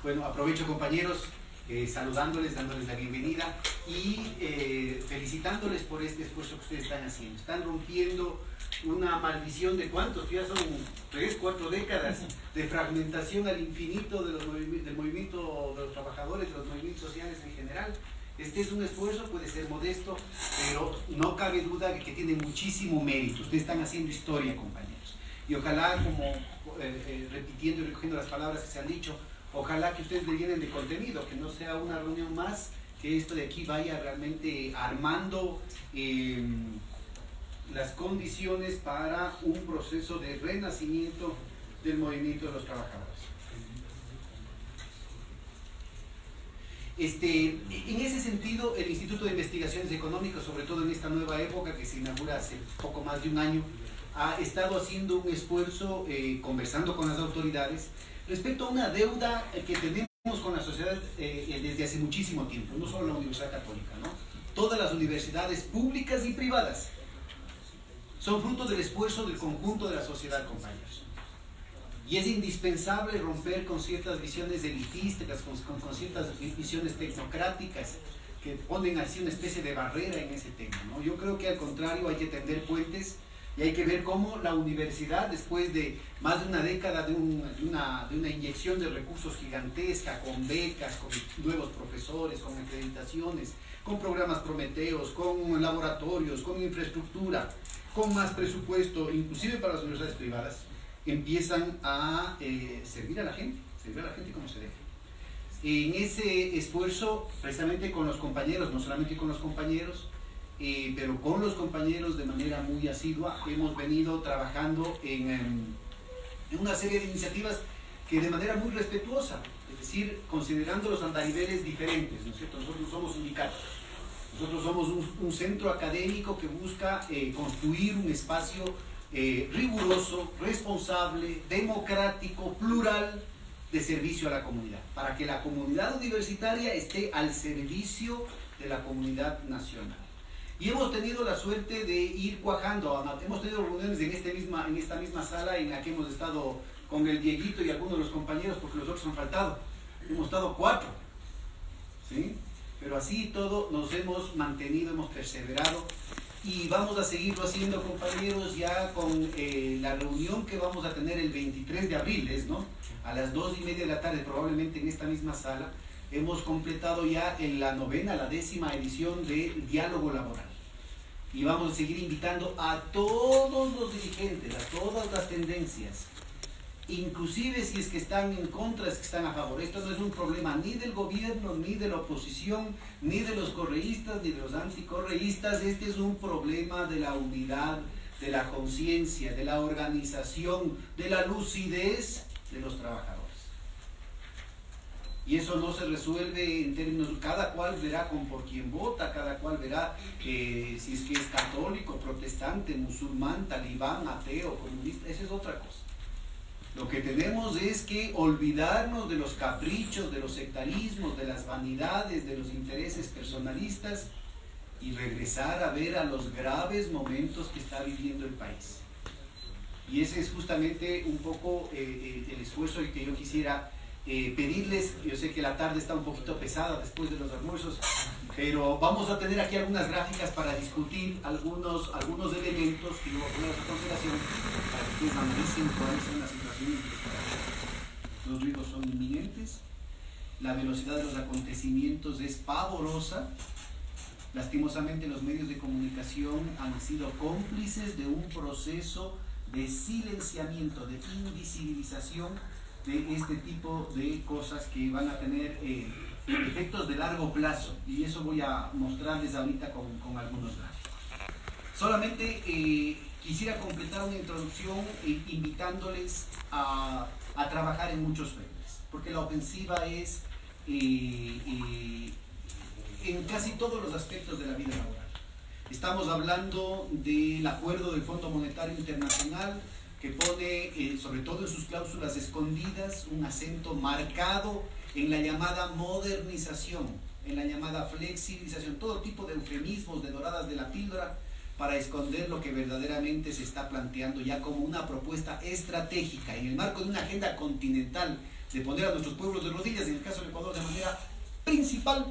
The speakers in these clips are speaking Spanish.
Bueno, aprovecho, compañeros, saludándoles, dándoles la bienvenida y felicitándoles por este esfuerzo que ustedes están haciendo. Están rompiendo una maldición de ¿cuántos? Ya son 3, 4 décadas de fragmentación al infinito de del movimiento de los trabajadores, de los movimientos sociales en general. Este es un esfuerzo, puede ser modesto, pero no cabe duda de que tiene muchísimo mérito. Ustedes están haciendo historia, compañeros. Y ojalá, como repitiendo y recogiendo las palabras que se han dicho, ojalá que ustedes le llenen de contenido, que no sea una reunión más, que esto de aquí vaya realmente armando las condiciones para un proceso de renacimiento del movimiento de los trabajadores. En ese sentido, el Instituto de Investigaciones Económicas, sobre todo en esta nueva época que se inaugura hace poco más de un año, ha estado haciendo un esfuerzo, conversando con las autoridades, respecto a una deuda que tenemos con la sociedad desde hace muchísimo tiempo, no solo la Universidad Católica, ¿no? Todas las universidades públicas y privadas son fruto del esfuerzo del conjunto de la sociedad, compañeros. Y es indispensable romper con ciertas visiones elitistas, con ciertas visiones tecnocráticas que ponen así una especie de barrera en ese tema, ¿no? Yo creo que al contrario hay que tender puentes y hay que ver cómo la universidad, después de más de una década de una inyección de recursos gigantesca, con becas, con nuevos profesores, con acreditaciones, con programas Prometeos, con laboratorios, con infraestructura, con más presupuesto, inclusive para las universidades privadas, empiezan a servir a la gente como se debe. En ese esfuerzo, precisamente con los compañeros, no solamente con los compañeros, pero con los compañeros de manera muy asidua, hemos venido trabajando en una serie de iniciativas que de manera muy respetuosa, es decir, considerando los andariveles diferentes, ¿no es cierto? Nosotros somos sindicatos, nosotros somos un centro académico que busca construir un espacio riguroso, responsable, democrático, plural, de servicio a la comunidad, para que la comunidad universitaria esté al servicio de la comunidad nacional. Y hemos tenido la suerte de ir cuajando, hemos tenido reuniones en esta misma sala en la que hemos estado con el Dieguito y algunos de los compañeros, porque los otros han faltado. Hemos estado 4, ¿sí? Pero así todo nos hemos mantenido, hemos perseverado y vamos a seguirlo haciendo, compañeros, ya con la reunión que vamos a tener el 23 de abril, ¿no? A las 2:30 de la tarde, probablemente en esta misma sala. Hemos completado ya en la 10ª edición de Diálogo Laboral. Y vamos a seguir invitando a todos los dirigentes, a todas las tendencias, inclusive si es que están en contra, si es que están a favor. Esto no es un problema ni del gobierno, ni de la oposición, ni de los correístas, ni de los anticorreístas. Este es un problema de la unidad, de la conciencia, de la organización, de la lucidez de los trabajadores. Y eso no se resuelve en términos, cada cual verá por quién vota, cada cual verá si es que es católico, protestante, musulmán, talibán, ateo, comunista. Esa es otra cosa. Lo que tenemos es que olvidarnos de los caprichos, de los sectarismos, de las vanidades, de los intereses personalistas y regresar a ver a los graves momentos que está viviendo el país. Y ese es justamente un poco el esfuerzo que yo quisiera pedirles. Yo sé que la tarde está un poquito pesada después de los almuerzos, pero vamos a tener aquí algunas gráficas para discutir algunos elementos que yo voy a poner a su consideración para que ustedes analicen cuáles son las situaciones que los riesgos son inminentes, la velocidad de los acontecimientos es pavorosa. Lastimosamente los medios de comunicación han sido cómplices de un proceso de silenciamiento, de invisibilización de este tipo de cosas que van a tener efectos de largo plazo, y eso voy a mostrarles ahorita con algunos gráficos. Solamente quisiera completar una introducción invitándoles a trabajar en muchos frentes, porque la ofensiva es en casi todos los aspectos de la vida laboral. Estamos hablando del acuerdo del Fondo Monetario Internacional, que pone, sobre todo en sus cláusulas escondidas, un acento marcado en la llamada modernización, en la llamada flexibilización, todo tipo de eufemismos, de doradas de la píldora, para esconder lo que verdaderamente se está planteando ya como una propuesta estratégica en el marco de una agenda continental de poner a nuestros pueblos de rodillas, en el caso del Ecuador, de manera principal,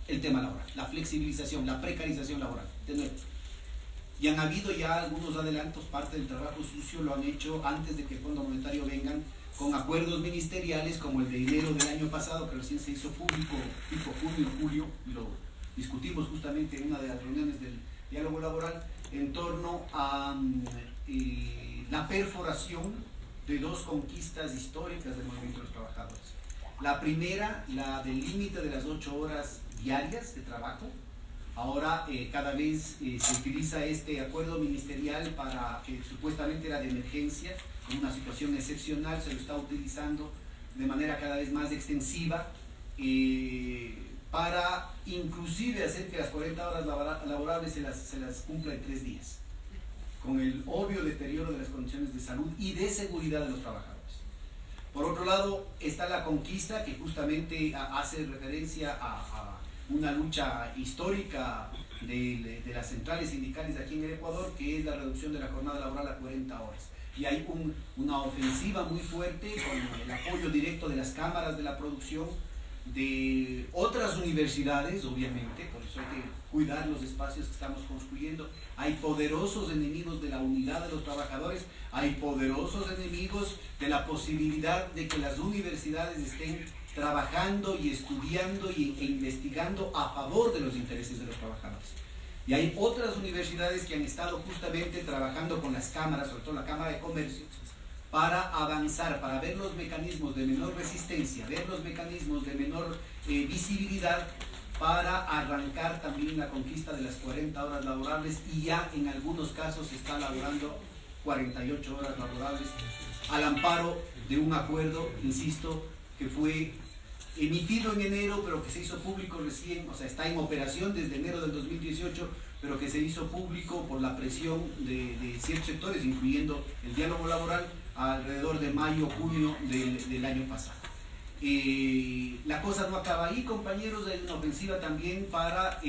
el tema laboral, la flexibilización, la precarización laboral, de nuevo. Y han habido ya algunos adelantos, parte del trabajo sucio lo han hecho antes de que el Fondo Monetario vengan, con acuerdos ministeriales como el de enero del año pasado, que recién se hizo público, tipo junio, julio, y lo discutimos justamente en una de las reuniones del diálogo laboral, en torno a la perforación de dos conquistas históricas del movimiento de los trabajadores. La primera, la del límite de las 8 horas diarias de trabajo. Ahora cada vez se utiliza este acuerdo ministerial para que supuestamente era de emergencia, en una situación excepcional, se lo está utilizando de manera cada vez más extensiva para inclusive hacer que las 40 horas laborables se las cumpla en 3 días, con el obvio deterioro de las condiciones de salud y de seguridad de los trabajadores. Por otro lado está la conquista, que justamente hace referencia a una lucha histórica de las centrales sindicales aquí en el Ecuador, que es la reducción de la jornada laboral a 40 horas. Y hay una ofensiva muy fuerte con el apoyo directo de las cámaras de la producción, de otras universidades, obviamente, por eso hay que cuidar los espacios que estamos construyendo. Hay poderosos enemigos de la unidad de los trabajadores, hay poderosos enemigos de la posibilidad de que las universidades estén trabajando y estudiando e investigando a favor de los intereses de los trabajadores. Y hay otras universidades que han estado justamente trabajando con las cámaras, sobre todo la Cámara de Comercio, para avanzar, para ver los mecanismos de menor resistencia, ver los mecanismos de menor visibilidad, para arrancar también la conquista de las 40 horas laborables, y ya en algunos casos se está laborando 48 horas laborables al amparo de un acuerdo, insisto, que fue emitido en enero, pero que se hizo público recién, o sea, está en operación desde enero del 2018, pero que se hizo público por la presión de ciertos sectores, incluyendo el diálogo laboral, alrededor de mayo, junio del año pasado. La cosa no acaba ahí, compañeros, hay una ofensiva también para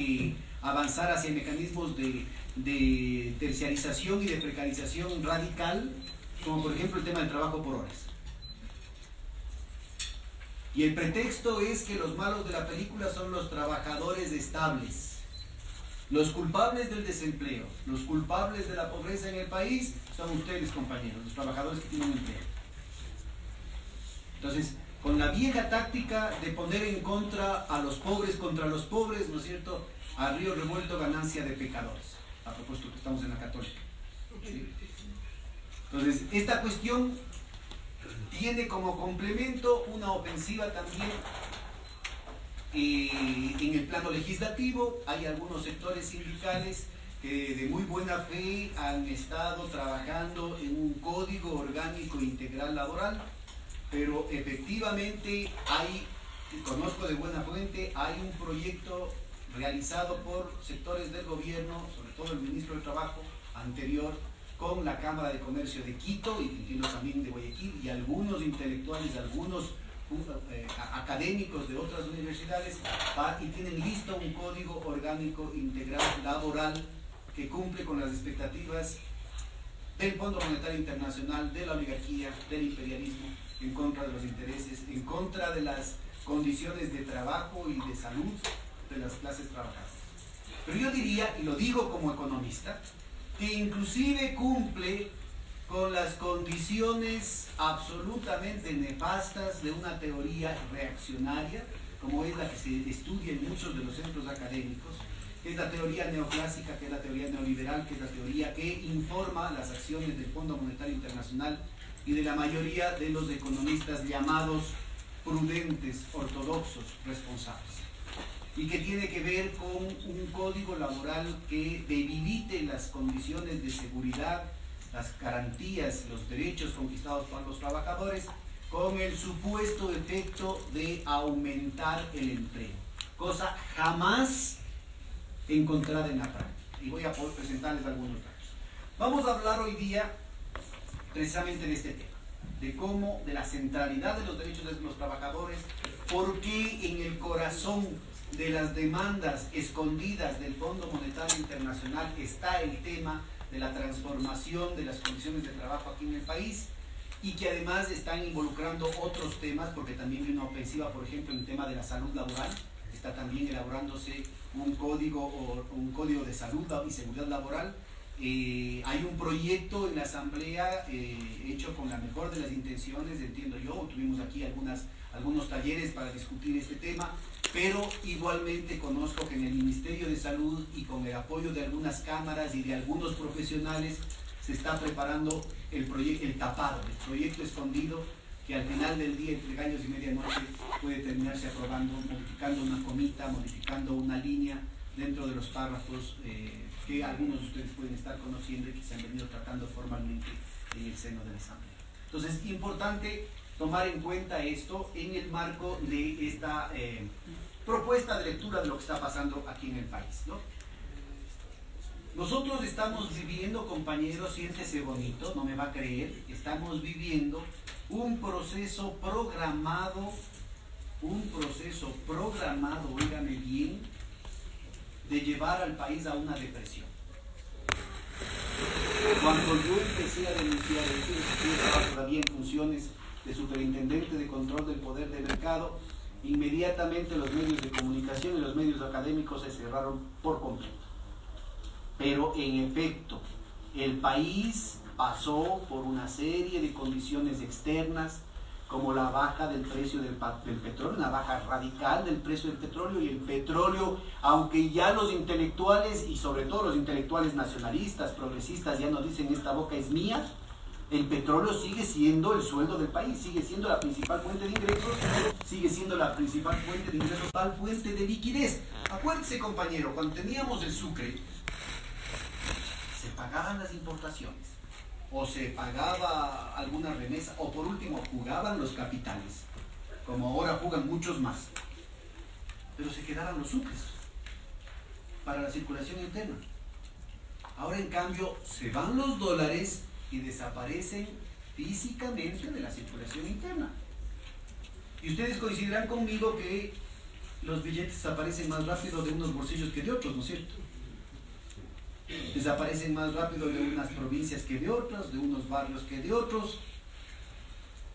avanzar hacia mecanismos de terciarización y de precarización radical, como por ejemplo el tema del trabajo por horas. Y el pretexto es que los malos de la película son los trabajadores estables. Los culpables del desempleo, los culpables de la pobreza en el país son ustedes, compañeros, los trabajadores que tienen empleo. Entonces, con la vieja táctica de poner en contra a los pobres contra los pobres, ¿no es cierto?, a río revuelto ganancia de pecadores, a propósito que estamos en la Católica. ¿Sí? Entonces, esta cuestión tiene como complemento una ofensiva también en el plano legislativo. Hay algunos sectores sindicales que de muy buena fe han estado trabajando en un código orgánico integral laboral, pero efectivamente conozco de buena fuente, hay un proyecto realizado por sectores del gobierno, sobre todo el ministro de Trabajo anterior, con la Cámara de Comercio de Quito y también de Guayaquil, y algunos intelectuales, algunos académicos de otras universidades, y tienen listo un código orgánico integral laboral que cumple con las expectativas del Fondo Monetario Internacional, de la oligarquía, del imperialismo, en contra de los intereses, en contra de las condiciones de trabajo y de salud de las clases trabajadoras. Pero yo diría, y lo digo como economista, que inclusive cumple con las condiciones absolutamente nefastas de una teoría reaccionaria, como es la que se estudia en muchos de los centros académicos, que es la teoría neoclásica, que es la teoría neoliberal, que es la teoría que informa las acciones del Fondo Monetario Internacional y de la mayoría de los economistas llamados prudentes, ortodoxos, responsables, y que tiene que ver con un código laboral que debilite las condiciones de seguridad, las garantías, los derechos conquistados por los trabajadores, con el supuesto efecto de aumentar el empleo, cosa jamás encontrada en la práctica. Y voy a poder presentarles algunos datos. Vamos a hablar hoy día precisamente de este tema, de la centralidad de los derechos de los trabajadores, por qué en el corazón de las demandas escondidas del Fondo Monetario Internacional está el tema de la transformación de las condiciones de trabajo aquí en el país, y que además están involucrando otros temas, porque también hay una ofensiva, por ejemplo, en el tema de la salud laboral. Está también elaborándose un código de salud y seguridad laboral. Hay un proyecto en la asamblea hecho con la mejor de las intenciones, entiendo yo. Tuvimos aquí algunos talleres para discutir este tema, pero igualmente conozco que en el Ministerio de Salud y con el apoyo de algunas cámaras y de algunos profesionales se está preparando el tapado, el proyecto escondido, que al final del día, entre gallos y medianoche, puede terminarse aprobando, modificando una comita, modificando una línea dentro de los párrafos que algunos de ustedes pueden estar conociendo y que se han venido tratando formalmente en el seno de la Asamblea. Entonces, es importante tomar en cuenta esto en el marco de esta propuesta de lectura de lo que está pasando aquí en el país, ¿no? Nosotros estamos viviendo, compañeros, siéntese bonito, no me va a creer, estamos viviendo un proceso programado, óigame bien, de llevar al país a una depresión. Cuando yo empecé a denunciar esto, yo estaba todavía en funciones de superintendente de control del poder de mercado, inmediatamente los medios de comunicación y los medios académicos se cerraron por completo. Pero en efecto, el país pasó por una serie de condiciones externas, como la baja del precio del petróleo, una baja radical del precio del petróleo, y el petróleo, aunque ya los intelectuales, y sobre todo los intelectuales nacionalistas, progresistas, ya no dicen esta boca es mía, el petróleo sigue siendo el sueldo del país, sigue siendo la principal fuente de ingresos, sigue siendo la principal fuente de ingresos, tal fuente de liquidez. Acuérdense, compañero, cuando teníamos el sucre, se pagaban las importaciones, o se pagaba alguna remesa, o por último jugaban los capitales, como ahora jugan muchos más, pero se quedaban los sucres para la circulación interna. Ahora en cambio se van los dólares y desaparecen físicamente de la circulación interna. Y ustedes coincidirán conmigo que los billetes desaparecen más rápido de unos bolsillos que de otros, ¿no es cierto? Desaparecen más rápido de unas provincias que de otras, de unos barrios que de otros,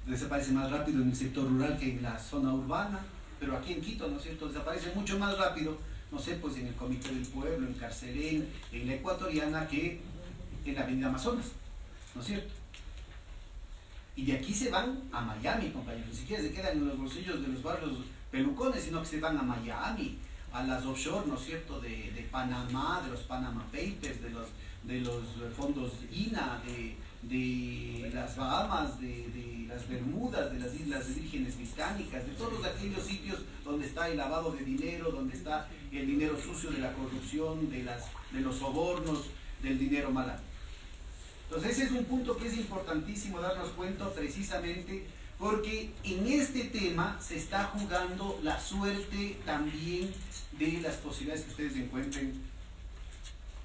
desaparecen más rápido en el sector rural que en la zona urbana, pero aquí en Quito, ¿no es cierto?, desaparece mucho más rápido, no sé, pues en el Comité del Pueblo, en Carcelén, en la Ecuatoriana, que en la Avenida Amazonas, ¿no es cierto? Y de aquí se van a Miami, compañeros, ni siquiera se quedan en los bolsillos de los barrios pelucones, sino que se van a Miami, a las offshore, ¿no es cierto?, de Panamá, de los Panama Papers, de los fondos INA, de las Bahamas, de las Bermudas, de las Islas Vírgenes Británicas, de todos aquellos sitios donde está el lavado de dinero, donde está el dinero sucio de la corrupción, de los sobornos, del dinero mal habido. Entonces ese es un punto que es importantísimo darnos cuenta, precisamente porque en este tema se está jugando la suerte también de las posibilidades que ustedes encuentren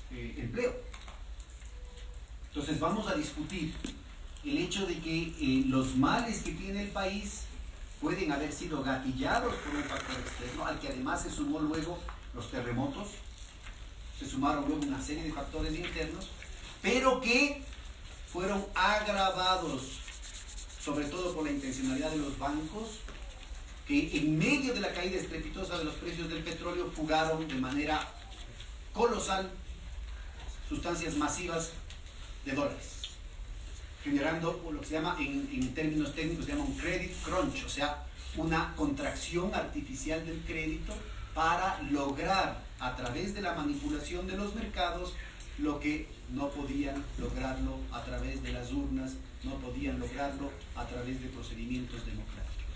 empleo. Entonces vamos a discutir el hecho de que los males que tiene el país pueden haber sido gatillados por un factor externo, al que además se sumó luego los terremotos, se sumaron luego una serie de factores internos, pero que fueron agravados sobre todo por la intencionalidad de los bancos, que en medio de la caída estrepitosa de los precios del petróleo fugaron de manera colosal sustancias masivas de dólares, generando lo que se llama, en términos técnicos, se llama un credit crunch, o sea, una contracción artificial del crédito para lograr a través de la manipulación de los mercados lo que no podían lograrlo a través de las urnas, no podían lograrlo a través de procedimientos democráticos.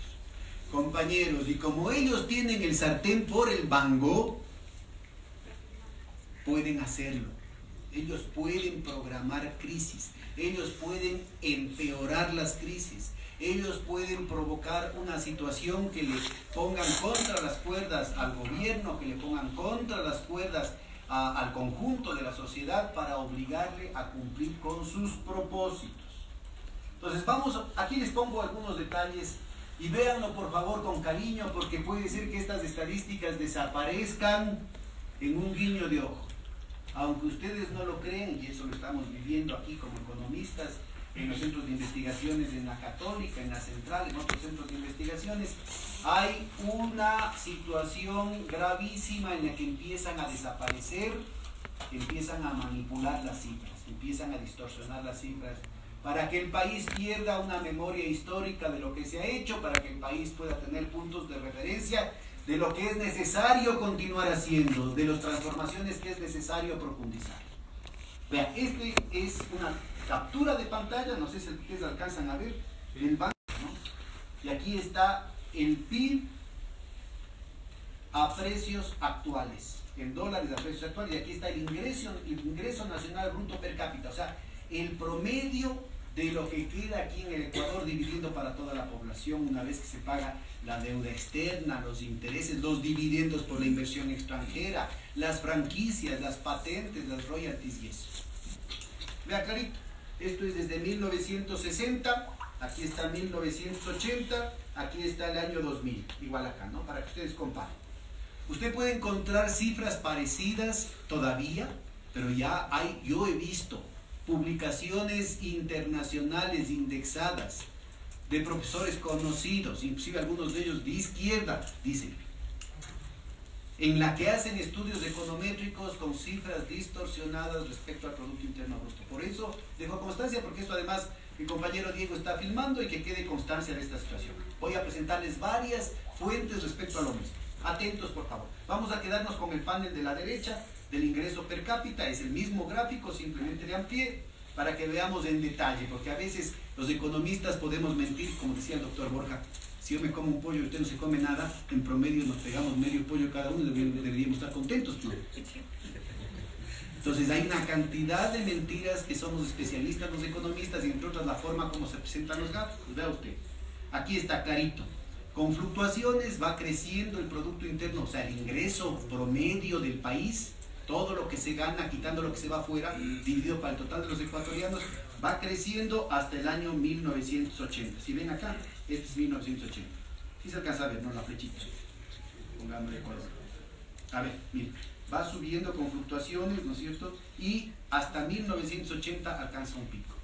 Compañeros, y como ellos tienen el sartén por el mango, pueden hacerlo. Ellos pueden programar crisis, ellos pueden empeorar las crisis, ellos pueden provocar una situación que le pongan contra las cuerdas al gobierno, que le pongan contra las cuerdas al conjunto de la sociedad para obligarle a cumplir con sus propósitos. Entonces aquí les pongo algunos detalles y véanlo por favor con cariño, porque puede ser que estas estadísticas desaparezcan en un guiño de ojo. Aunque ustedes no lo creen, y eso lo estamos viviendo aquí como economistas, en los centros de investigaciones, en la Católica, en la Central, en otros centros de investigaciones, hay una situación gravísima en la que empiezan a desaparecer, empiezan a manipular las cifras, empiezan a distorsionar las cifras, para que el país pierda una memoria histórica de lo que se ha hecho, para que el país pueda tener puntos de referencia de lo que es necesario continuar haciendo, de las transformaciones que es necesario profundizar. Vean, este es una captura de pantalla, no sé si ustedes alcanzan a ver, del banco, ¿no? Y aquí está el PIB a precios actuales, en dólares a precios actuales, y aquí está el ingreso nacional bruto per cápita, o sea, el promedio de lo que queda aquí en el Ecuador dividiendo para toda la población una vez que se paga la deuda externa, los intereses, los dividendos por la inversión extranjera, las franquicias, las patentes, las royalties y eso. Vea clarito, esto es desde 1960, aquí está 1980, aquí está el año 2000, igual acá, ¿no? Para que ustedes comparen. Usted puede encontrar cifras parecidas todavía, pero ya hay, yo he visto publicaciones internacionales indexadas de profesores conocidos, inclusive algunos de ellos de izquierda, dicen, en la que hacen estudios econométricos con cifras distorsionadas respecto al Producto Interno Bruto. Por eso dejo constancia, porque esto además mi compañero Diego está filmando y que quede constancia de esta situación. Voy a presentarles varias fuentes respecto a lo mismo. Atentos, por favor. Vamos a quedarnos con el panel de la derecha del ingreso per cápita, es el mismo gráfico, simplemente le amplié para que veamos en detalle, porque a veces los economistas podemos mentir, como decía el doctor Borja, si yo me como un pollo y usted no se come nada, en promedio nos pegamos medio pollo cada uno, deberíamos estar contentos, ¿no? Entonces hay una cantidad de mentiras que somos especialistas los economistas, y entre otras la forma como se presentan los gráficos. Vea usted, aquí está clarito. Con fluctuaciones va creciendo el Producto Interno, o sea, el ingreso promedio del país, todo lo que se gana, quitando lo que se va afuera, dividido para el total de los ecuatorianos, va creciendo hasta el año 1980. Si ven acá, este es 1980. ¿Sí se alcanza a ver, no? La flechita. Pongámosle color. A ver, miren, va subiendo con fluctuaciones, ¿no es cierto? Y hasta 1980 alcanza un pico.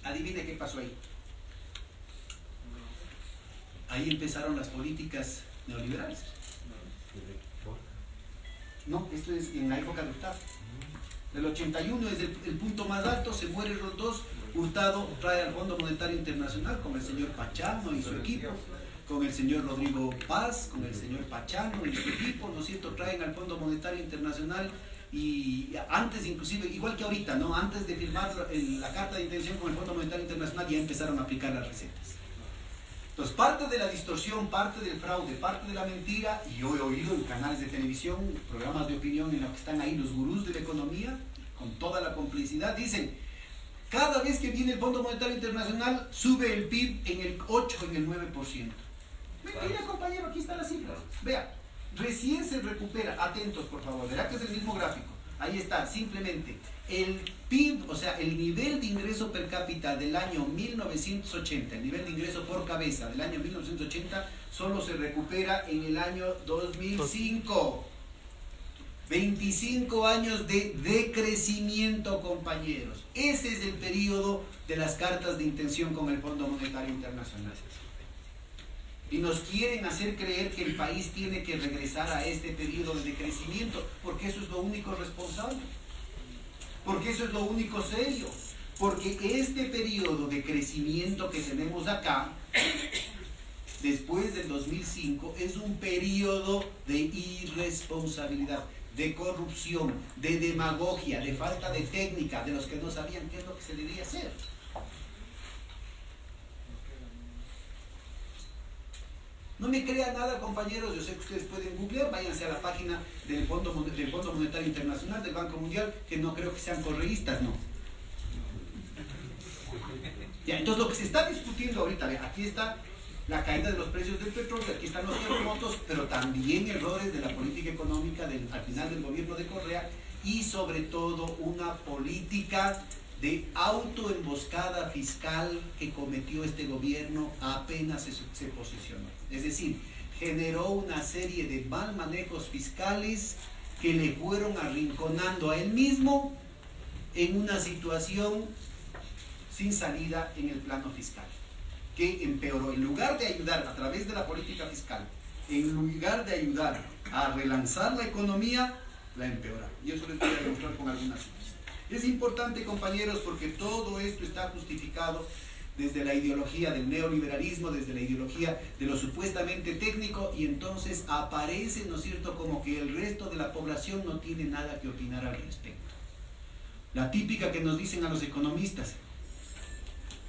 Adivine qué pasó ahí. Ahí empezaron las políticas neoliberales. No, esto es en la época de Hurtado. El 81 es el punto más alto, se muere Roldós, Hurtado trae al Fondo Monetario Internacional con el señor Pachano y su equipo, con el señor Rodrigo Paz, con el señor Pachano y su equipo, ¿no es cierto? Traen al Fondo Monetario Internacional y antes inclusive, igual que ahorita, ¿no? Antes de firmar la carta de intención con el Fondo Monetario Internacional ya empezaron a aplicar las recetas. Entonces, parte de la distorsión, parte del fraude, parte de la mentira, y yo he oído en canales de televisión, programas de opinión en los que están ahí los gurús de la economía, con toda la complicidad, dicen, cada vez que viene el Fondo Monetario Internacional, sube el PIB en el 8, en el 9%. Mentira, compañero, aquí están las cifras. Vea, recién se recupera, atentos por favor, verá que es el mismo gráfico. Ahí está, simplemente, el PIB, o sea, el nivel de ingreso per cápita del año 1980, el nivel de ingreso por cabeza del año 1980, solo se recupera en el año 2005. 25 años de decrecimiento, compañeros. Ese es el periodo de las cartas de intención con el Fondo Monetario Internacional. Y nos quieren hacer creer que el país tiene que regresar a este periodo de decrecimiento, porque eso es lo único responsable, porque eso es lo único serio, porque este periodo de crecimiento que tenemos acá, después del 2005, es un periodo de irresponsabilidad, de corrupción, de demagogia, de falta de técnica, de los que no sabían qué es lo que se debía hacer. No me crean nada, compañeros, yo sé que ustedes pueden googlear, váyanse a la página del Fondo Monetario Internacional, del Banco Mundial, que no creo que sean correístas, no. Ya, entonces lo que se está discutiendo ahorita, aquí está la caída de los precios del petróleo, aquí están los terremotos, pero también errores de la política económica al final del gobierno de Correa, y sobre todo una política de autoemboscada fiscal que cometió este gobierno apenas se posicionó. Es decir, generó una serie de mal manejos fiscales que le fueron arrinconando a él mismo en una situación sin salida en el plano fiscal, que empeoró. En lugar de ayudar a través de la política fiscal, en lugar de ayudar a relanzar la economía, la empeora. Y eso les voy a demostrar con algunas cifras. Es importante, compañeros, porque todo esto está justificado desde la ideología del neoliberalismo, desde la ideología de lo supuestamente técnico, y entonces aparece, ¿no es cierto?, como que el resto de la población no tiene nada que opinar al respecto. La típica que nos dicen a los economistas: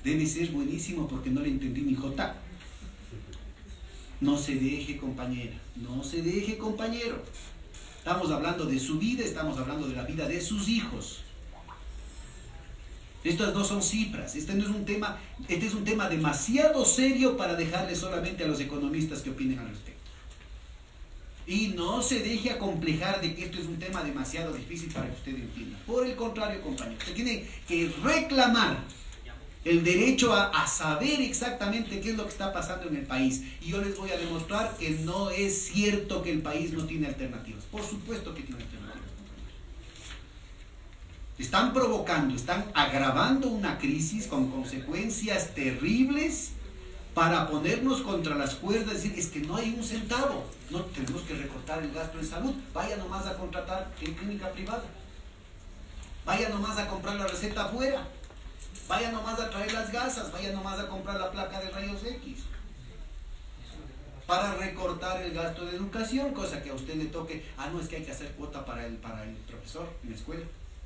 debe ser buenísimo porque no le entendí ni jota. No se deje, compañera, no se deje, compañero. Estamos hablando de su vida, estamos hablando de la vida de sus hijos. Estas no son cifras, este es un tema demasiado serio para dejarle solamente a los economistas que opinen al respecto. Y no se deje acomplejar de que esto es un tema demasiado difícil para que usted entienda. Por el contrario, compañero, usted tiene que reclamar el derecho a saber exactamente qué es lo que está pasando en el país. Y yo les voy a demostrar que no es cierto que el país no tiene alternativas. Por supuesto que tiene alternativas. Están provocando, están agravando una crisis con consecuencias terribles para ponernos contra las cuerdas, decir, es que no hay un centavo, no tenemos que recortar el gasto en salud, vaya nomás a contratar en clínica privada, vaya nomás a comprar la receta afuera, vaya nomás a traer las gasas, vaya nomás a comprar la placa de rayos X, para recortar el gasto de educación, cosa que a usted le toque, no, es que hay que hacer cuota para el profesor en la escuela,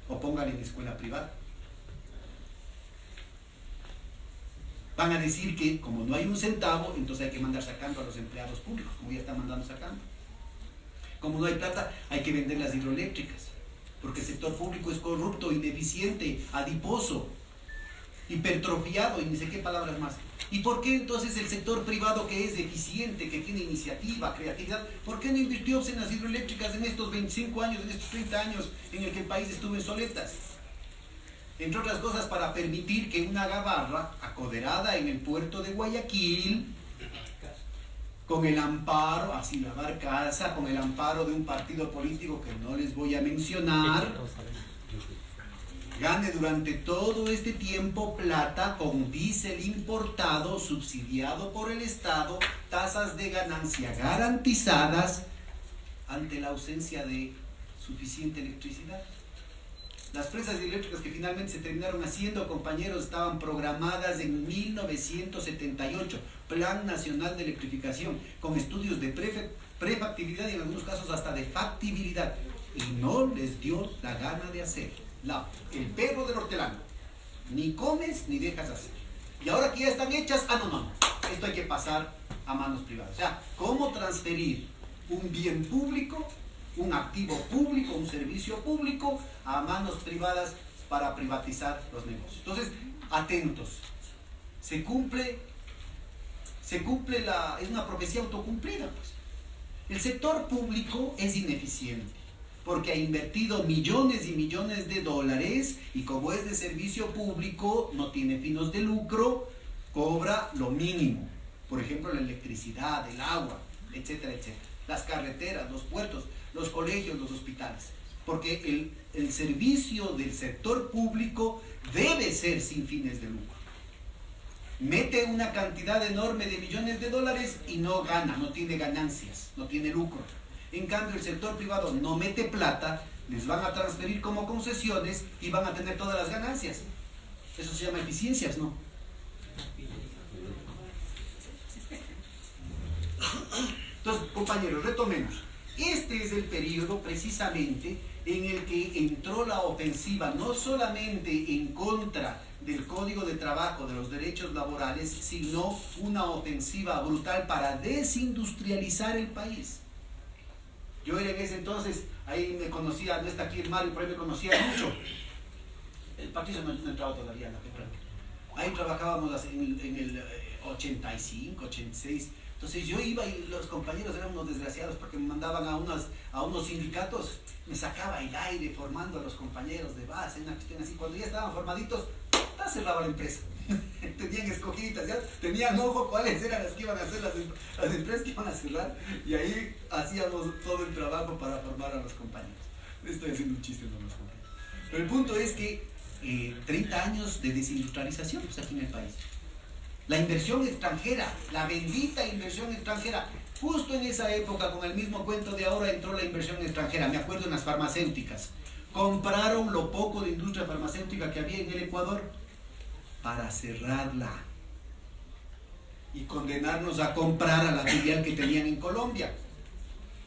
o póngale en escuela privada. Van a decir que como no hay un centavo, entonces hay que mandar sacando a los empleados públicos, como ya están mandando sacando. Como no hay plata, hay que vender las hidroeléctricas, porque el sector público es corrupto, ineficiente, adiposo, hipertrofiado y ni sé qué palabras más. ¿Y por qué entonces el sector privado, que es eficiente, que tiene iniciativa, creatividad, por qué no invirtió en las hidroeléctricas en estos 25 años, en estos 30 años en el que el país estuvo en soletas? Entre otras cosas, para permitir que una gabarra acoderada en el puerto de Guayaquil, con el amparo, así la barcaza, con el amparo de un partido político que no les voy a mencionar, gane durante todo este tiempo plata con diésel importado, subsidiado por el Estado, tasas de ganancia garantizadas ante la ausencia de suficiente electricidad. Las presas eléctricas que finalmente se terminaron haciendo, compañeros, estaban programadas en 1978, Plan Nacional de Electrificación, con estudios de prefactibilidad y en algunos casos hasta de factibilidad, y no les dio la gana de hacer. El perro del hortelano, ni comes ni dejas hacer. Y ahora que ya están hechas, no, esto hay que pasar a manos privadas. O sea, ¿cómo transferir un bien público, un activo público, un servicio público a manos privadas para privatizar los negocios? Entonces, atentos. Se cumple es una profecía autocumplida, pues. El sector público es ineficiente porque ha invertido millones y millones de dólares y como es de servicio público, no tiene finos de lucro, cobra lo mínimo. Por ejemplo, la electricidad, el agua, etcétera, etcétera. Las carreteras, los puertos, los colegios, los hospitales. Porque el servicio del sector público debe ser sin fines de lucro. Mete una cantidad enorme de millones de dólares y no gana, no tiene ganancias, no tiene lucro. En cambio, el sector privado no mete plata, les van a transferir como concesiones y van a tener todas las ganancias. Eso se llama eficiencias, ¿no? Entonces, compañeros, retomemos. Este es el periodo precisamente en el que entró la ofensiva, no solamente en contra del Código de Trabajo, de los derechos laborales, sino una ofensiva brutal para desindustrializar el país. Yo era en ese entonces, ahí me conocía, no está aquí el Mario, pero ahí me conocía mucho. El partido no entraba todavía en la FEPRAC. Ahí trabajábamos en el 85, 86. Entonces yo iba y los compañeros eran unos desgraciados porque me mandaban a unos sindicatos, me sacaba el aire formando a los compañeros de base, una cuestión así. Cuando ya estaban formaditos, cerraba la empresa. Tenían escogiditas, ya tenían ojo cuáles eran las que iban a hacer las empresas que iban a cerrar, y ahí hacíamos todo el trabajo para formar a los compañeros. Estoy haciendo un chiste, no los compañeros. Pero el punto es que 30 años de desindustrialización pues, aquí en el país. La inversión extranjera, la bendita inversión extranjera, justo en esa época, con el mismo cuento de ahora, entró la inversión extranjera. Me acuerdo en las farmacéuticas. Compraron lo poco de industria farmacéutica que había en el Ecuador para cerrarla y condenarnos a comprar a la filial que tenían en Colombia.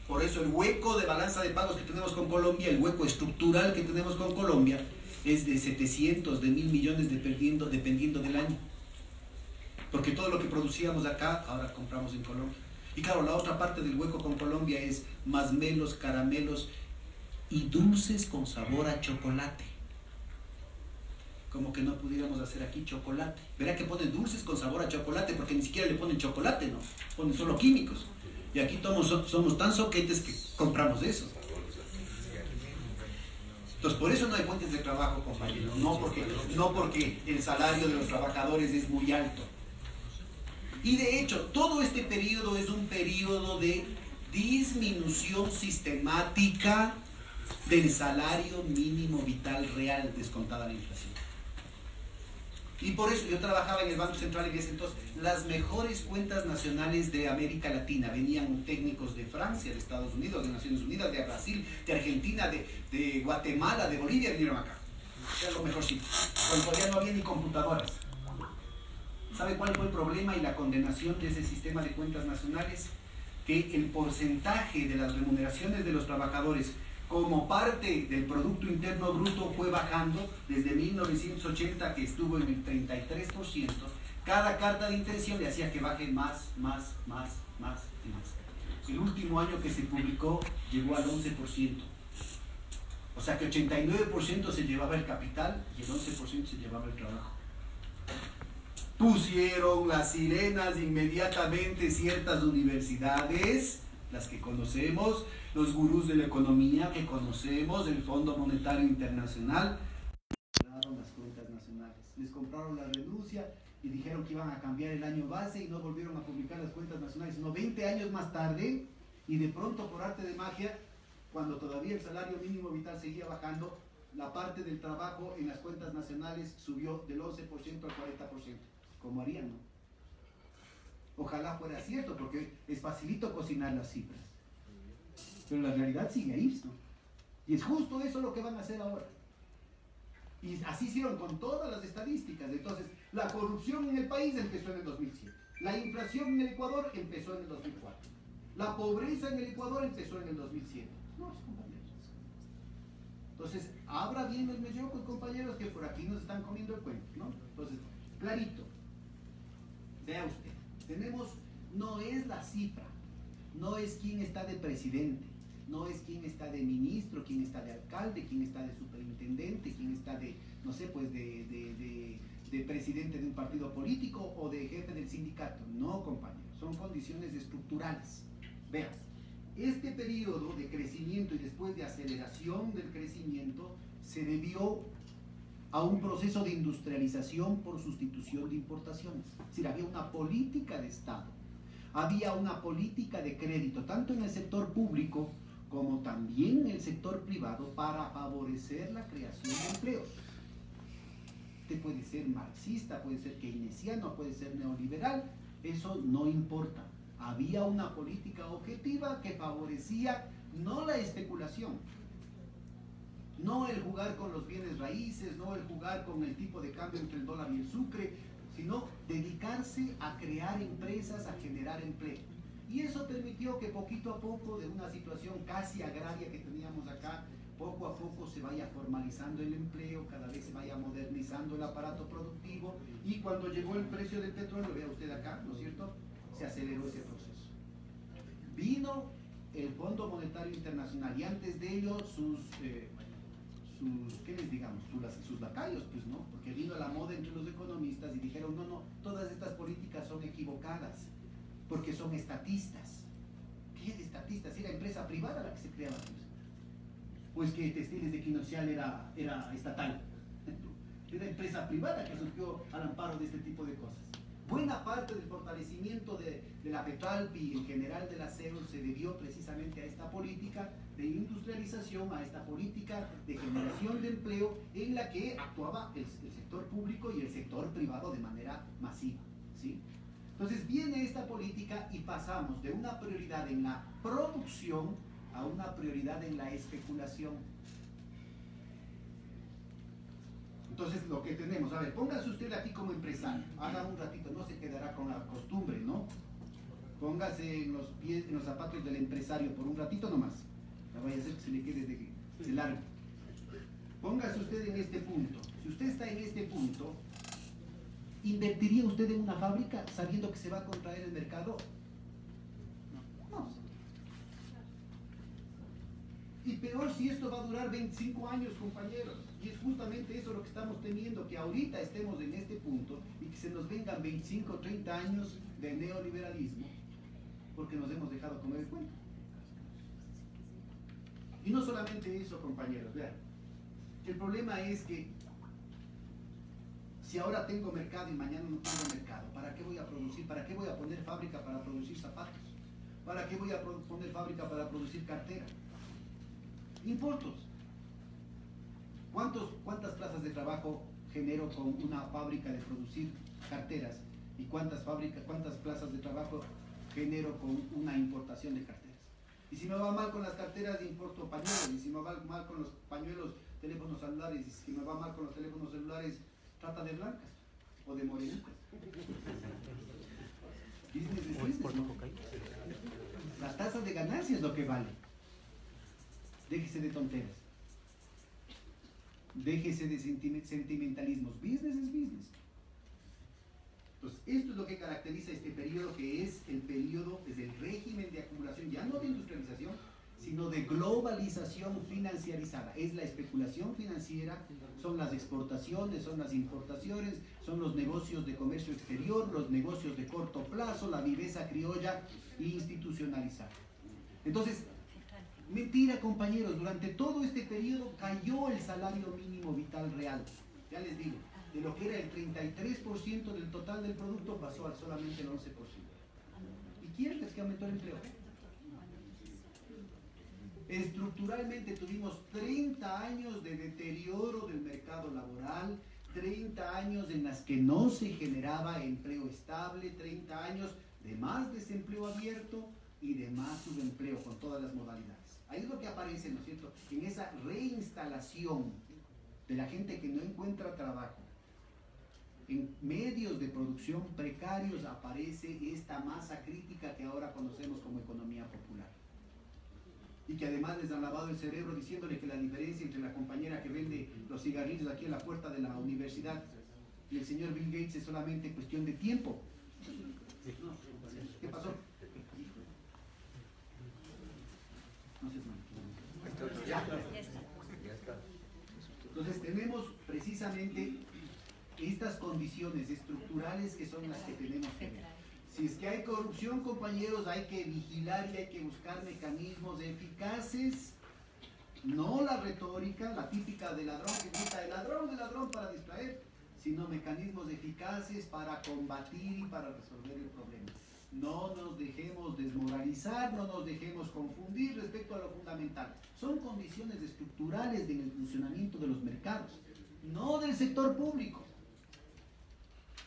Por eso el hueco de balanza de pagos que tenemos con Colombia, el hueco estructural que tenemos con Colombia, es de 700, de 1.000 millones dependiendo del año. Porque todo lo que producíamos acá, ahora compramos en Colombia. Y claro, la otra parte del hueco con Colombia es masmelos, caramelos y dulces con sabor a chocolate. Como que no pudiéramos hacer aquí chocolate. Verá que ponen dulces con sabor a chocolate, porque ni siquiera le ponen chocolate, ¿no? Ponen solo químicos. Y aquí somos tan soquetes que compramos eso. Entonces, por eso no hay fuentes de trabajo, compañeros. No porque el salario de los trabajadores es muy alto. Y de hecho, todo este periodo es un periodo de disminución sistemática del salario mínimo vital real descontada la inflación. Y por eso yo trabajaba en el Banco Central en ese entonces. Las mejores cuentas nacionales de América Latina venían técnicos de Francia, de Estados Unidos, de Naciones Unidas, de Brasil, de Argentina, de Guatemala, de Bolivia, vinieron acá. Era lo mejorcito. Cuando todavía no había ni computadoras. ¿Sabe cuál fue el problema y la condenación de ese sistema de cuentas nacionales? Que el porcentaje de las remuneraciones de los trabajadores como parte del Producto Interno Bruto fue bajando desde 1980, que estuvo en el 33%. Cada carta de intención le hacía que baje más y más. El último año que se publicó llegó al 11%. O sea que 89% se llevaba el capital y el 11% se llevaba el trabajo. Pusieron las sirenas inmediatamente ciertas universidades, las que conocemos, los gurús de la economía que conocemos, el Fondo Monetario Internacional, compraron las cuentas nacionales, les compraron la renuncia y dijeron que iban a cambiar el año base y no volvieron a publicar las cuentas nacionales, sino 20 años más tarde, y de pronto por arte de magia, cuando todavía el salario mínimo vital seguía bajando, la parte del trabajo en las cuentas nacionales subió del 11% al 40%. ¿Cómo harían, no? Ojalá fuera cierto, porque es facilito cocinar las cifras. Pero la realidad sigue ahí, ¿no? Y es justo eso lo que van a hacer ahora. Y así hicieron con todas las estadísticas. Entonces, la corrupción en el país empezó en el 2007. La inflación en el Ecuador empezó en el 2004. La pobreza en el Ecuador empezó en el 2007. No, compañeros. Entonces, abra bien el melloco, compañeros, que por aquí nos están comiendo el cuento, ¿no? Entonces, clarito. Vea usted, no es la cifra, no es quién está de presidente, no es quién está de ministro, quién está de alcalde, quién está de superintendente, quién está de, no sé, pues de presidente de un partido político o de jefe del sindicato. No, compañeros, son condiciones estructurales. Vean, este periodo de crecimiento y después de aceleración del crecimiento se debió a un proceso de industrialización por sustitución de importaciones. Es decir, había una política de Estado, había una política de crédito, tanto en el sector público como también en el sector privado, para favorecer la creación de empleos. Usted puede ser marxista, puede ser keynesiano, puede ser neoliberal, eso no importa. Había una política objetiva que favorecía no la especulación, no el jugar con los bienes raíces, no el jugar con el tipo de cambio entre el dólar y el sucre, sino dedicarse a crear empresas, a generar empleo. Y eso permitió que poquito a poco, de una situación casi agraria que teníamos acá, poco a poco se vaya formalizando el empleo, cada vez se vaya modernizando el aparato productivo, y cuando llegó el precio del petróleo, vea usted acá, ¿no es cierto?, se aceleró ese proceso. Vino el Fondo Monetario Internacional y antes de ello ¿qué les digamos? Sus lacayos, pues, ¿no? Porque vino la moda entre los economistas y dijeron, no, todas estas políticas son equivocadas, porque son estatistas. ¿Qué es estatistas? Era empresa privada la que se creaba. Pues que Textiles de Quinocial era estatal. Era empresa privada que surgió al amparo de este tipo de cosas. Buena parte del fortalecimiento de la Petralpi y en general de la CEU se debió precisamente a esta política de industrialización, a esta política de generación de empleo en la que actuaba el sector público y el sector privado de manera masiva, ¿sí? Entonces viene esta política y pasamos de una prioridad en la producción a una prioridad en la especulación. Entonces lo que tenemos, a ver, póngase usted aquí como empresario, haga un ratito, no se quedará con la costumbre, ¿no? Póngase en los pies, en los zapatos del empresario por un ratito nomás, no vaya a ser que se le quede de largo. Póngase usted en este punto, si usted está en este punto, ¿invertiría usted en una fábrica sabiendo que se va a contraer el mercado? No. Y peor si esto va a durar 25 años, compañeros. Y es justamente eso lo que estamos teniendo, que ahorita estemos en este punto y que se nos vengan 25 o 30 años de neoliberalismo, porque nos hemos dejado comer el cuento. Y no solamente eso, compañeros, vean. El problema es que si ahora tengo mercado y mañana no tengo mercado, ¿para qué voy a producir? ¿Para qué voy a poner fábrica para producir zapatos? ¿Para qué voy a poner fábrica para producir cartera? Impuestos. ¿Cuántas plazas de trabajo genero con una fábrica de producir carteras? ¿Y cuántas plazas de trabajo genero con una importación de carteras? Y si me va mal con las carteras, importo pañuelos. Y si me va mal con los pañuelos, teléfonos celulares. Y si me va mal con los teléfonos celulares, trata de blancas o de morenitas. Business es business, ¿no? La tasa de ganancia es lo que vale. Déjese de tonteras. Déjese de sentimentalismos. Business es business. Entonces, esto es lo que caracteriza este periodo, que es el periodo, es el régimen de acumulación, ya no de industrialización, sino de globalización financiarizada. Es la especulación financiera, son las exportaciones, son las importaciones, son los negocios de comercio exterior, los negocios de corto plazo, la viveza criolla institucionalizada. Entonces, mentira, compañeros, durante todo este periodo cayó el salario mínimo vital real. Ya les digo, de lo que era el 33% del total del producto pasó al solamente el 11%. ¿Y quién es que aumentó el empleo? Estructuralmente tuvimos 30 años de deterioro del mercado laboral, 30 años en las que no se generaba empleo estable, 30 años de más desempleo abierto y de más subempleo con todas las modalidades. Ahí es lo que aparece, ¿no es cierto?, en esa reinstalación de la gente que no encuentra trabajo. En medios de producción precarios aparece esta masa crítica que ahora conocemos como economía popular. Y que además les han lavado el cerebro diciéndole que la diferencia entre la compañera que vende los cigarrillos aquí a la puerta de la universidad y el señor Bill Gates es solamente cuestión de tiempo. ¿Qué pasó? No sé, entonces tenemos precisamente estas condiciones estructurales que son las que tenemos que ver. Si es que hay corrupción, compañeros, hay que vigilar y hay que buscar mecanismos eficaces, no la retórica, la típica de ladrón que grita el ladrón para distraer, sino mecanismos eficaces para combatir y para resolver el problema. No nos dejemos desmoralizar, no nos dejemos confundir respecto a lo fundamental. Son condiciones estructurales del funcionamiento de los mercados, no del sector público,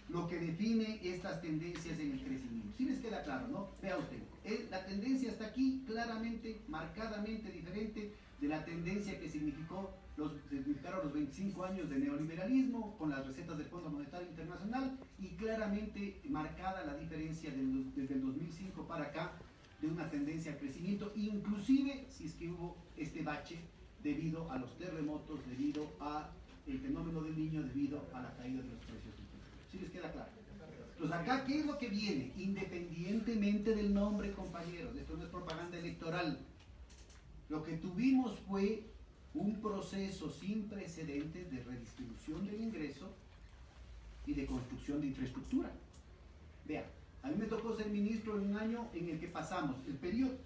lo que define estas tendencias en el crecimiento. ¿Sí les queda claro, no? Vea usted, la tendencia está aquí claramente, marcadamente diferente de la tendencia que significaron los 25 años de neoliberalismo con las recetas del Fondo Monetario Internacional, y claramente marcada la diferencia desde el 2005 para acá de una tendencia al crecimiento, inclusive si es que hubo este bache debido a los terremotos, debido al fenómeno del Niño, debido a la caída de los precios del petróleo. ¿Sí les queda claro? Entonces acá, ¿qué es lo que viene? Independientemente del nombre, compañeros, esto no es propaganda electoral. Lo que tuvimos fue un proceso sin precedentes de redistribución del ingreso y de construcción de infraestructura. Vean, a mí me tocó ser ministro en un año en el que pasamos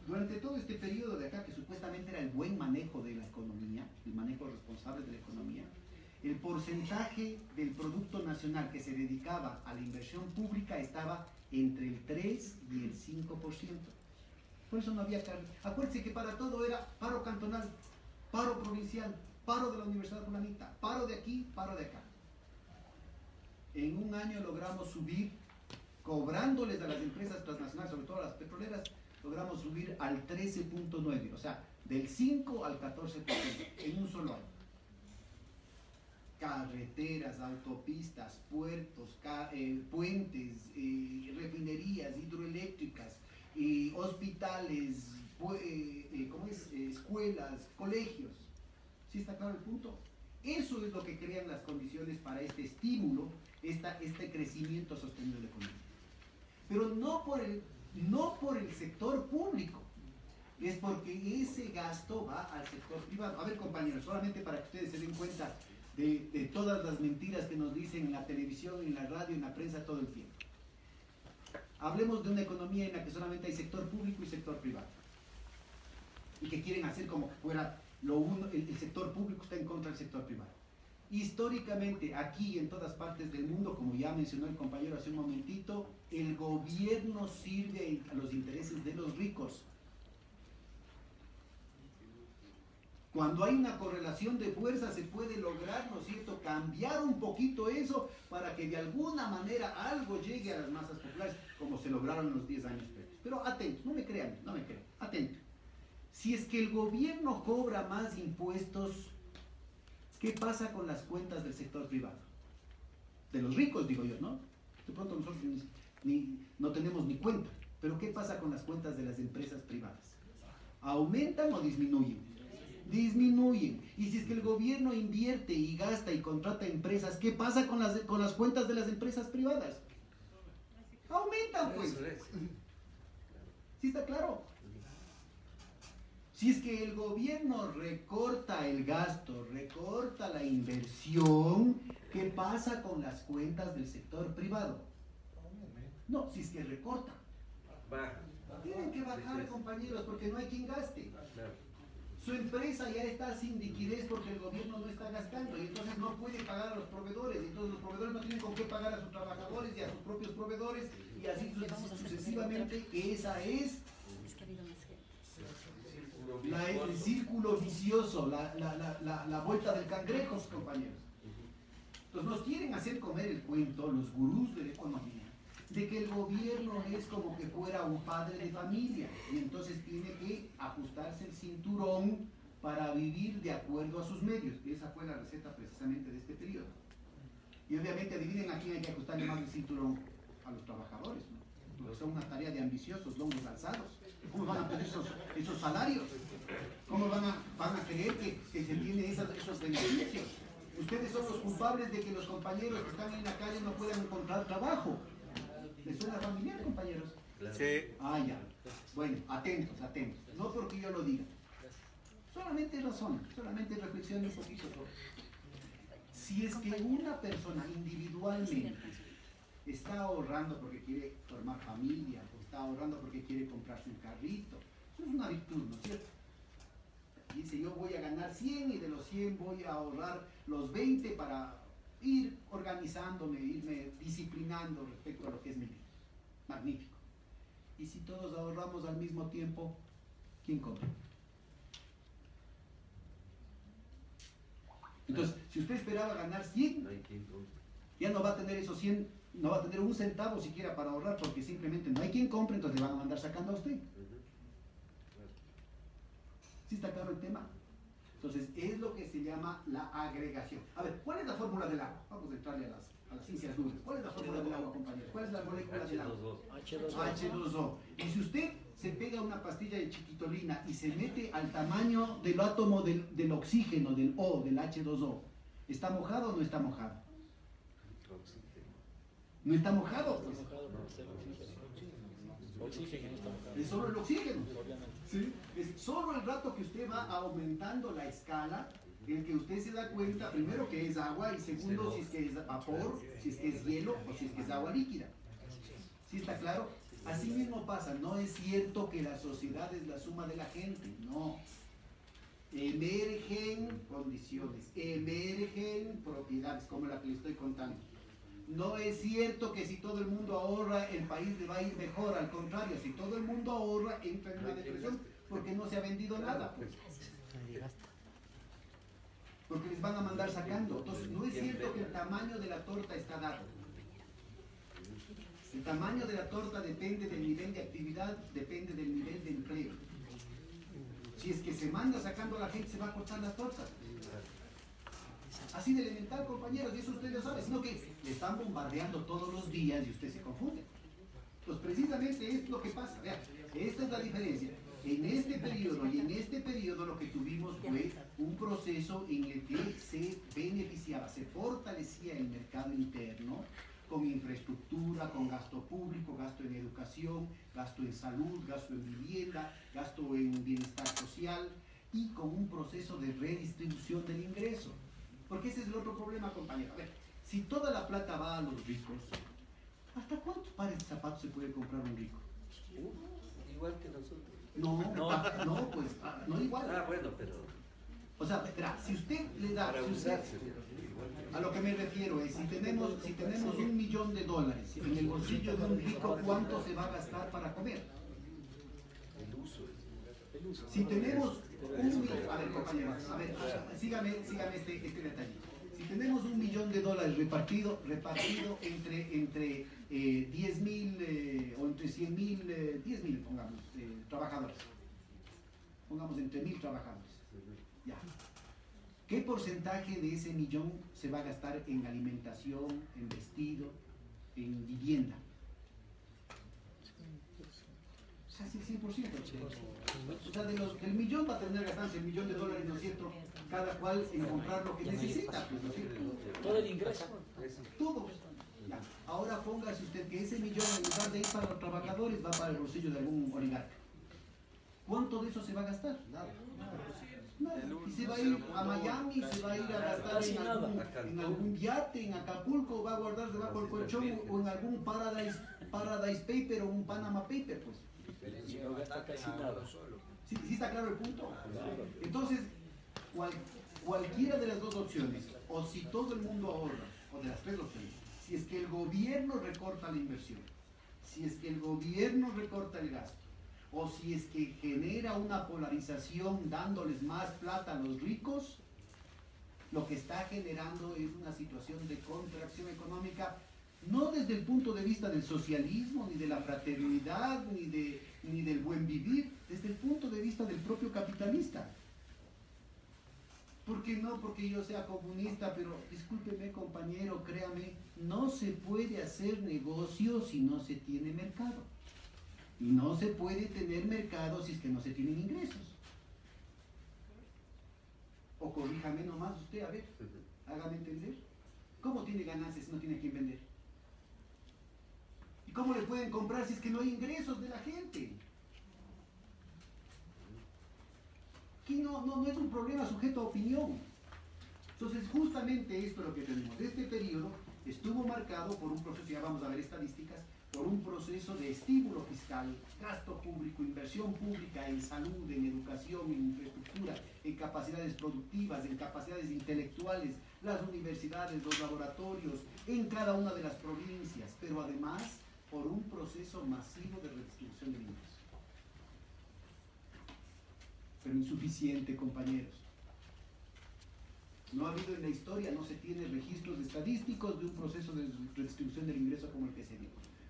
durante todo este periodo de acá, que supuestamente era el buen manejo de la economía, el manejo responsable de la economía, el porcentaje del Producto Nacional que se dedicaba a la inversión pública estaba entre el 3 y el 5%. Por eso no había carne. Acuérdense que para todo era paro cantonal, paro provincial, paro de la Universidad Fulanita, paro de aquí, paro de acá. En un año logramos subir, cobrándoles a las empresas transnacionales, sobre todo a las petroleras, logramos subir al 13.9%, o sea, del 5 al 14% en un solo año. Carreteras, autopistas, puertos, puentes, refinerías hidroeléctricas, hospitales, escuelas, colegios. ¿Sí está claro el punto? Eso es lo que crean las condiciones para este estímulo, este crecimiento sostenido de la economía. Pero no por el sector público, es porque ese gasto va al sector privado. A ver, compañeros, solamente para que ustedes se den cuenta de todas las mentiras que nos dicen en la televisión, en la radio, en la prensa todo el tiempo. Hablemos de una economía en la que solamente hay sector público y sector privado. Y que quieren hacer como que fuera lo uno, el sector público está en contra del sector privado. Históricamente, aquí y en todas partes del mundo, como ya mencionó el compañero hace un momentito, el gobierno sirve a los intereses de los ricos. Cuando hay una correlación de fuerza se puede lograr, ¿no es cierto?, cambiar un poquito eso para que de alguna manera algo llegue a las masas populares, como se lograron en los 10 años previos. Pero atentos, no me crean, atentos. Si es que el gobierno cobra más impuestos, ¿qué pasa con las cuentas del sector privado? De los ricos, digo yo, ¿no? De pronto nosotros no tenemos ni cuenta. Pero ¿qué pasa con las cuentas de las empresas privadas? ¿Aumentan o disminuyen? Disminuyen. Y si es que el gobierno invierte y gasta y contrata empresas, ¿qué pasa con las cuentas de las empresas privadas? Aumentan, pues. ¿Sí está claro? Si es que el gobierno recorta el gasto, recorta la inversión, ¿qué pasa con las cuentas del sector privado? No, si es que recorta. Tienen que bajar, compañeros, porque no hay quien gaste. Su empresa ya está sin liquidez porque el gobierno no está gastando y entonces no puede pagar a los proveedores, y entonces los proveedores no tienen con qué pagar a sus trabajadores y a sus propios proveedores, y así sucesivamente. Esa es el círculo vicioso, la vuelta del cangrejo, compañeros. Entonces nos quieren hacer comer el cuento los gurús de la economía de que el gobierno es como que fuera un padre de familia y entonces tiene que ajustarse el cinturón para vivir de acuerdo a sus medios. Y esa fue la receta precisamente de este periodo. Y obviamente adivinen a quién hay que ajustarle más el cinturón: a los trabajadores, ¿no? Porque son una tarea de ambiciosos, lomos alzados. ¿Cómo van a pedir esos salarios? ¿Cómo van a creer que se tiene esos beneficios? Ustedes son los culpables de que los compañeros que están en la calle no puedan encontrar trabajo. ¿Les suena familiar, compañeros? Sí. Ah, ya. Bueno, atentos. No porque yo lo diga. Solamente razón, solamente reflexionen un poquito sobre. Si es que una persona individualmente está ahorrando porque quiere formar familia, o está ahorrando porque quiere comprarse un carrito, eso es una virtud, ¿no es cierto? Dice, yo voy a ganar 100 y de los 100 voy a ahorrar los 20 para ir organizándome, irme disciplinando respecto a lo que es mi vida. Magnífico. Y si todos ahorramos al mismo tiempo, ¿quién compra? Entonces, si usted esperaba ganar 100, ya no va a tener esos 100, no va a tener un centavo siquiera para ahorrar, porque simplemente no hay quien compre, entonces le van a mandar sacando a usted. ¿Sí está claro el tema? Entonces, es lo que se llama la agregación. A ver, ¿cuál es la fórmula del agua? Vamos a entrarle a las ciencias duras. ¿Cuál es la fórmula del agua, compañeros? ¿Cuál es la molécula del agua? H2O. Y si usted se pega una pastilla de chiquitolina y se mete al tamaño del átomo del oxígeno, del O, del H2O, ¿está mojado o no está mojado? No está mojado, pues. Es solo el oxígeno. ¿Sí? Es solo el rato que usted va aumentando la escala en que usted se da cuenta, primero, que es agua, y segundo, si es que es vapor, si es que es hielo o si es que es agua líquida. ¿Sí está claro? Así mismo pasa. No es cierto que la sociedad es la suma de la gente, no. emergen condiciones, emergen propiedades, como la que le estoy contando. No es cierto que si todo el mundo ahorra, el país le va a ir mejor. Al contrario, si todo el mundo ahorra, entra en una depresión porque no se ha vendido nada. Pues. Porque les van a mandar sacando. Entonces, no es cierto que el tamaño de la torta está dado. El tamaño de la torta depende del nivel de actividad, depende del nivel de empleo. Si es que se manda sacando a la gente, se va a cortar la torta. Así de elemental, compañeros, y eso usted lo sabe, sino que le están bombardeando todos los días y usted se confunde. Pues precisamente es lo que pasa. Vean, esta es la diferencia. En este periodo y en este periodo lo que tuvimos fue un proceso en el que se beneficiaba, se fortalecía el mercado interno con infraestructura, con gasto público, gasto en educación, gasto en salud, gasto en vivienda, gasto en bienestar social y con un proceso de redistribución del ingreso. Porque ese es el otro problema, compañero. A ver, si toda la plata va a los ricos, ¿hasta cuántos pares de zapatos se puede comprar un rico? Igual que nosotros. No, pues, no igual. Ah, bueno, pero... O sea, verá, si usted le da... Para si usted, usarse. a lo que me refiero es, si tenemos $1.000.000 en el bolsillo de un rico, ¿cuánto se va a gastar para comer? El uso. Si tenemos a ver, compañeros, a ver, sígame este detalle. Si tenemos $1.000.000 repartido entre 10.000 o entre 100.000, 10.000 pongamos, trabajadores. Pongamos entre 1.000 trabajadores. Ya. ¿Qué porcentaje de ese millón se va a gastar en alimentación, en vestido, en vivienda? Casi el 100%. O sea, del millón va a tener gastándose $1.000.000, ¿no es cierto? Cada cual en comprar lo que necesita, pues, ¿no es cierto? Todo el ingreso. Todo. Ya. Ahora póngase usted que ese millón, en lugar de ir para los trabajadores, va para el bolsillo de algún oligarca. ¿Cuánto de eso se va a gastar? Nada. Y se va a ir a Miami, se va a ir a gastar en algún yate, en Acapulco, va a guardar debajo del colchón o en algún Paradise Paper o un Panama Paper, pues. No gasta casi nada. ¿Sí está claro el punto? Entonces, cualquiera de las dos opciones, o si todo el mundo ahorra, o de las tres opciones, si es que el gobierno recorta la inversión, si es que el gobierno recorta el gasto, o si es que genera una polarización dándoles más plata a los ricos, lo que está generando es una situación de contracción económica, no desde el punto de vista del socialismo, ni de la fraternidad, ni del buen vivir, desde el punto de vista del propio capitalista. ¿Por qué no? Porque yo sea comunista, pero discúlpeme, compañero, créame, no se puede hacer negocio si no se tiene mercado. Y no se puede tener mercado si es que no se tienen ingresos. O corríjame nomás usted, a ver, hágame entender. ¿Cómo tiene ganancias si no tiene quien vender? ¿Y cómo le pueden comprar si es que no hay ingresos de la gente? Aquí no es un problema sujeto a opinión. Entonces, justamente esto es lo que tenemos. Este periodo estuvo marcado por un proceso, ya vamos a ver estadísticas, por un proceso de estímulo fiscal, gasto público, inversión pública en salud, en educación, en infraestructura, en capacidades productivas, en capacidades intelectuales, las universidades, los laboratorios, en cada una de las provincias, pero además por un proceso masivo de redistribución del ingreso. Pero insuficiente, compañeros. No ha habido en la historia, no se tiene registros estadísticos de un proceso de redistribución del ingreso como el que se dio.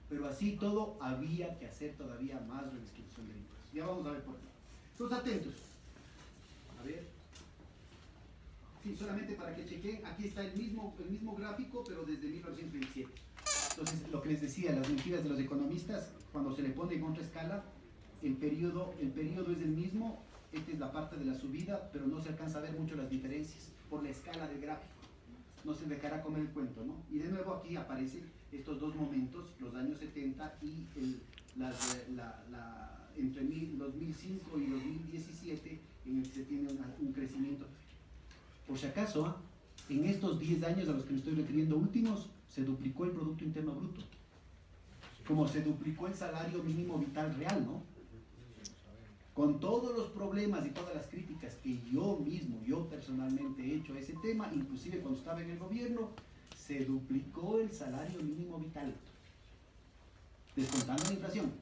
Pero así todo, había que hacer todavía más redistribución del ingreso. Ya vamos a ver por qué. Entonces, atentos. A ver. Sí, solamente para que chequen, aquí está el mismo gráfico, pero desde 1927. Entonces, lo que les decía, las mentiras de los economistas, cuando se le pone en otra escala, el periodo es el mismo. Esta es la parte de la subida, pero no se alcanza a ver mucho las diferencias por la escala del gráfico. No se dejará comer el cuento, ¿no? Y de nuevo aquí aparecen estos dos momentos, los años 70 y entre 2005 y 2017, en el que se tiene un crecimiento. Por si acaso, en estos 10 años a los que me estoy refiriendo últimos, se duplicó el Producto Interno Bruto. Como se duplicó el salario mínimo vital real, ¿no? con todos los problemas y todas las críticas que yo personalmente he hecho a ese tema, inclusive cuando estaba en el gobierno, se duplicó el salario mínimo vital, descontando la inflación.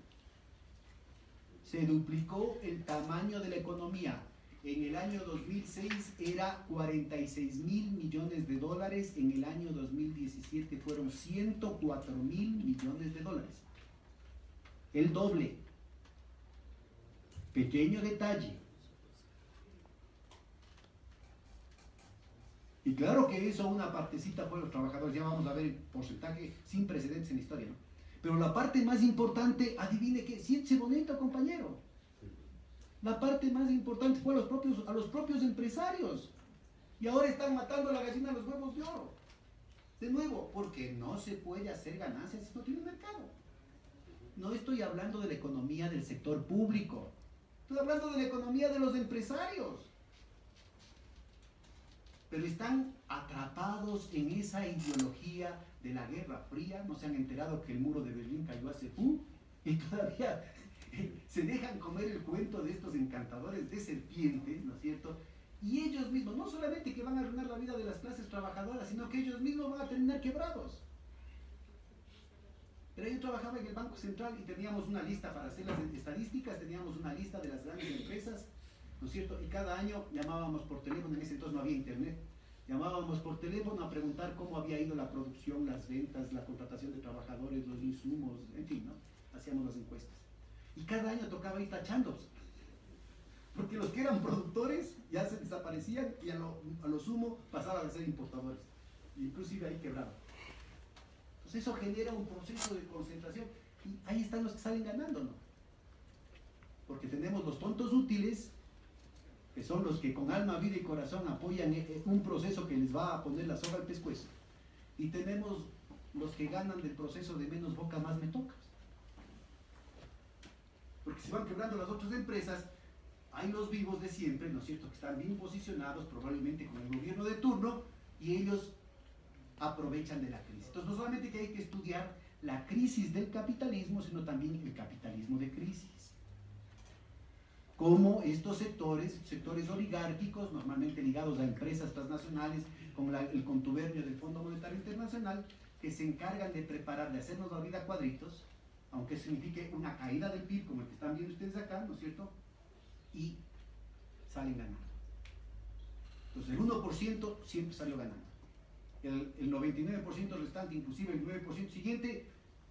Se duplicó el tamaño de la economía. En el año 2006 era 46.000 millones de dólares, en el año 2017 fueron 104.000 millones de dólares. El doble. Pequeño detalle. Y claro que eso una partecita fue los trabajadores, ya vamos a ver el porcentaje sin precedentes en la historia, ¿no? Pero la parte más importante, adivine qué, siéntese bonito, compañero. La parte más importante fue a los propios empresarios. Y ahora están matando a la gallina a los huevos de oro. De nuevo, porque no se puede hacer ganancias si no tiene mercado. No estoy hablando de la economía del sector público. Estoy hablando de la economía de los empresarios. Pero están atrapados en esa ideología de la Guerra Fría. No se han enterado que el muro de Berlín cayó hace y todavía se dejan comer el cuento de estos encantadores de serpientes, ¿no es cierto? Y ellos mismos, no solamente que van a arruinar la vida de las clases trabajadoras, sino que ellos mismos van a terminar quebrados. Pero yo trabajaba en el Banco Central y teníamos una lista para hacer las estadísticas, teníamos una lista de las grandes empresas, ¿no es cierto? Y cada año llamábamos por teléfono, en ese entonces no había internet, llamábamos por teléfono a preguntar cómo había ido la producción, las ventas, la contratación de trabajadores, los insumos, en fin, ¿no? Hacíamos las encuestas. Y cada año tocaba ir tachándolos. Porque los que eran productores ya se desaparecían y a lo sumo pasaban a ser importadores. Inclusive ahí quebraban. Entonces eso genera un proceso de concentración. Y ahí están los que salen ganando, ¿no? Porque tenemos los tontos útiles, que son los que con alma, vida y corazón apoyan un proceso que les va a poner la soga al pescuezo. Y tenemos los que ganan del proceso de menos boca más me tocas. Porque se van quebrando las otras empresas, hay los vivos de siempre, ¿no es cierto?, que están bien posicionados probablemente con el gobierno de turno y ellos aprovechan de la crisis. Entonces no solamente que hay que estudiar la crisis del capitalismo, sino también el capitalismo de crisis. Cómo estos sectores oligárquicos, normalmente ligados a empresas transnacionales, con el contubernio del Fondo Monetario Internacional, que se encargan de preparar, de hacernos la vida a cuadritos, aunque signifique una caída del PIB, como el que están viendo ustedes acá, ¿no es cierto?, y salen ganando. Entonces el 1% siempre salió ganando. El 99% restante, inclusive el 9% siguiente,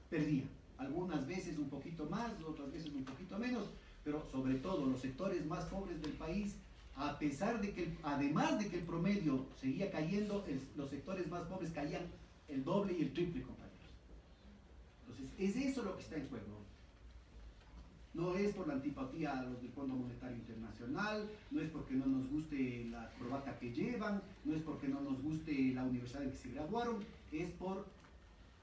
perdía. Algunas veces un poquito más, otras veces un poquito menos, pero sobre todo los sectores más pobres del país, a pesar de que, además de que el promedio seguía cayendo, los sectores más pobres caían el doble y el triple, compañeros. Entonces, es eso lo que está en juego. No es por la antipatía a los del Fondo Monetario Internacional, no es porque no nos guste la corbata que llevan, no es porque no nos guste la universidad en que se graduaron, es por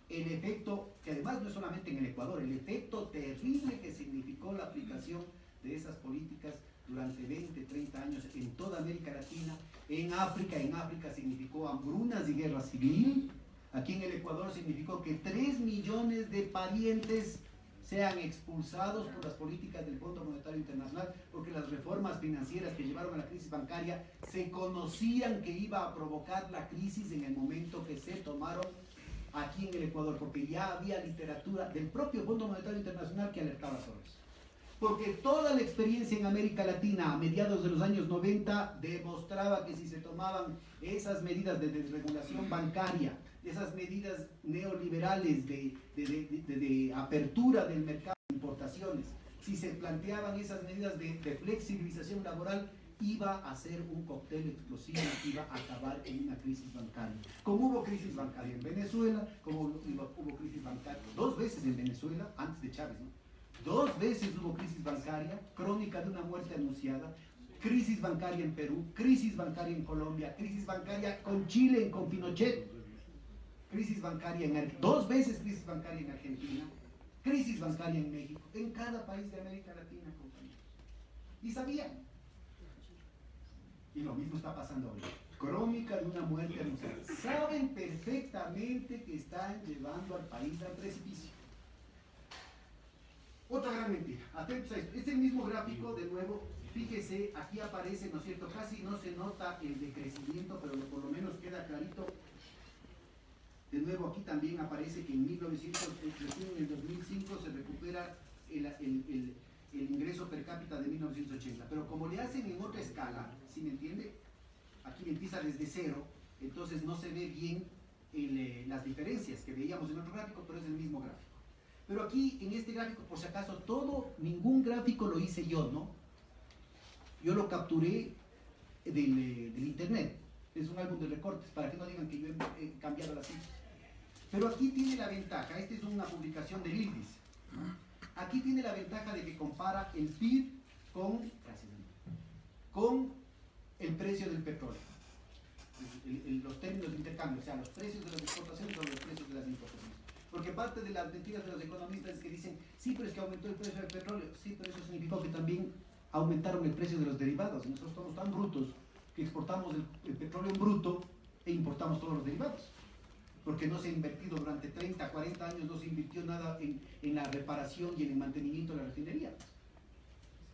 el efecto, que además no es solamente en el Ecuador, el efecto terrible que significó la aplicación de esas políticas durante 20, 30 años en toda América Latina. En África significó hambrunas y guerra civil. Aquí en el Ecuador significó que 3 millones de parientes sean expulsados por las políticas del Fondo Monetario Internacional, porque las reformas financieras que llevaron a la crisis bancaria se conocían que iba a provocar la crisis en el momento que se tomaron aquí en el Ecuador, porque ya había literatura del propio Fondo Monetario Internacional que alertaba sobre eso. Porque toda la experiencia en América Latina a mediados de los años 90 demostraba que si se tomaban esas medidas de desregulación bancaria, esas medidas neoliberales de apertura del mercado de importaciones, si se planteaban esas medidas de flexibilización laboral, iba a ser un cóctel explosivo, iba a acabar en una crisis bancaria. Como hubo crisis bancaria en Venezuela, como hubo crisis bancaria 2 veces en Venezuela, antes de Chávez, ¿no? 2 veces hubo crisis bancaria, crónica de una muerte anunciada, crisis bancaria en Perú, crisis bancaria en Colombia, crisis bancaria con Chile, con Pinochet, crisis bancaria en 2 veces crisis bancaria en Argentina, crisis bancaria en México, en cada país de América Latina, compañeros. Y sabían. Y lo mismo está pasando ahora. Crónica de una muerte anunciada. Saben perfectamente que están llevando al país al precipicio. Otra gran mentira. Atentos a esto. Este mismo gráfico, de nuevo, fíjese, aquí aparece, ¿no es cierto? Casi no se nota el decrecimiento, pero por lo menos queda clarito. De nuevo, aquí también aparece que en 2005 se recupera el ingreso per cápita de 1980. Pero como le hacen en otra escala, ¿sí me entiende? Aquí empieza desde cero, entonces no se ve bien las diferencias que veíamos en otro gráfico, pero es el mismo gráfico. Pero aquí, en este gráfico, por si acaso, ningún gráfico lo hice yo, ¿no? Yo lo capturé del internet. Es un álbum de recortes, para que no digan que yo he cambiado las cifras. Pero aquí tiene la ventaja, esta es una publicación del ILDIS. Aquí tiene la ventaja de que compara el PIB con el precio del petróleo. Los términos de intercambio, o sea, los precios de las exportaciones sobre los precios de las importaciones. Porque parte de las mentiras de los economistas es que dicen, sí, pero es que aumentó el precio del petróleo. Sí, pero eso significó que también aumentaron el precio de los derivados. Y nosotros somos tan brutos que exportamos el petróleo en bruto e importamos todos los derivados. Porque no se ha invertido durante 30, 40 años, no se invirtió nada en la reparación y en el mantenimiento de la refinería.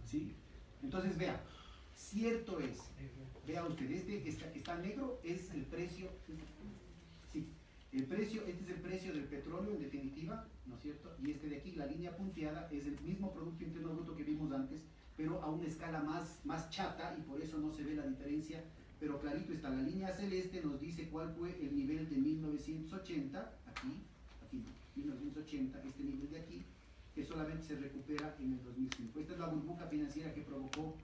¿Sí? Entonces, vea, cierto es, vea usted, está negro, es el precio, sí, el precio, este es el precio del petróleo en definitiva, ¿no es cierto? Y este de aquí, la línea punteada, es el mismo Producto Interno Bruto que vimos antes, pero a una escala más chata, y por eso no se ve la diferencia, pero clarito está, la línea celeste nos dice cuál fue el nivel de 1980, aquí, 1980, este nivel de aquí, que solamente se recupera en el 2005. Esta es la burbuja financiera que provocó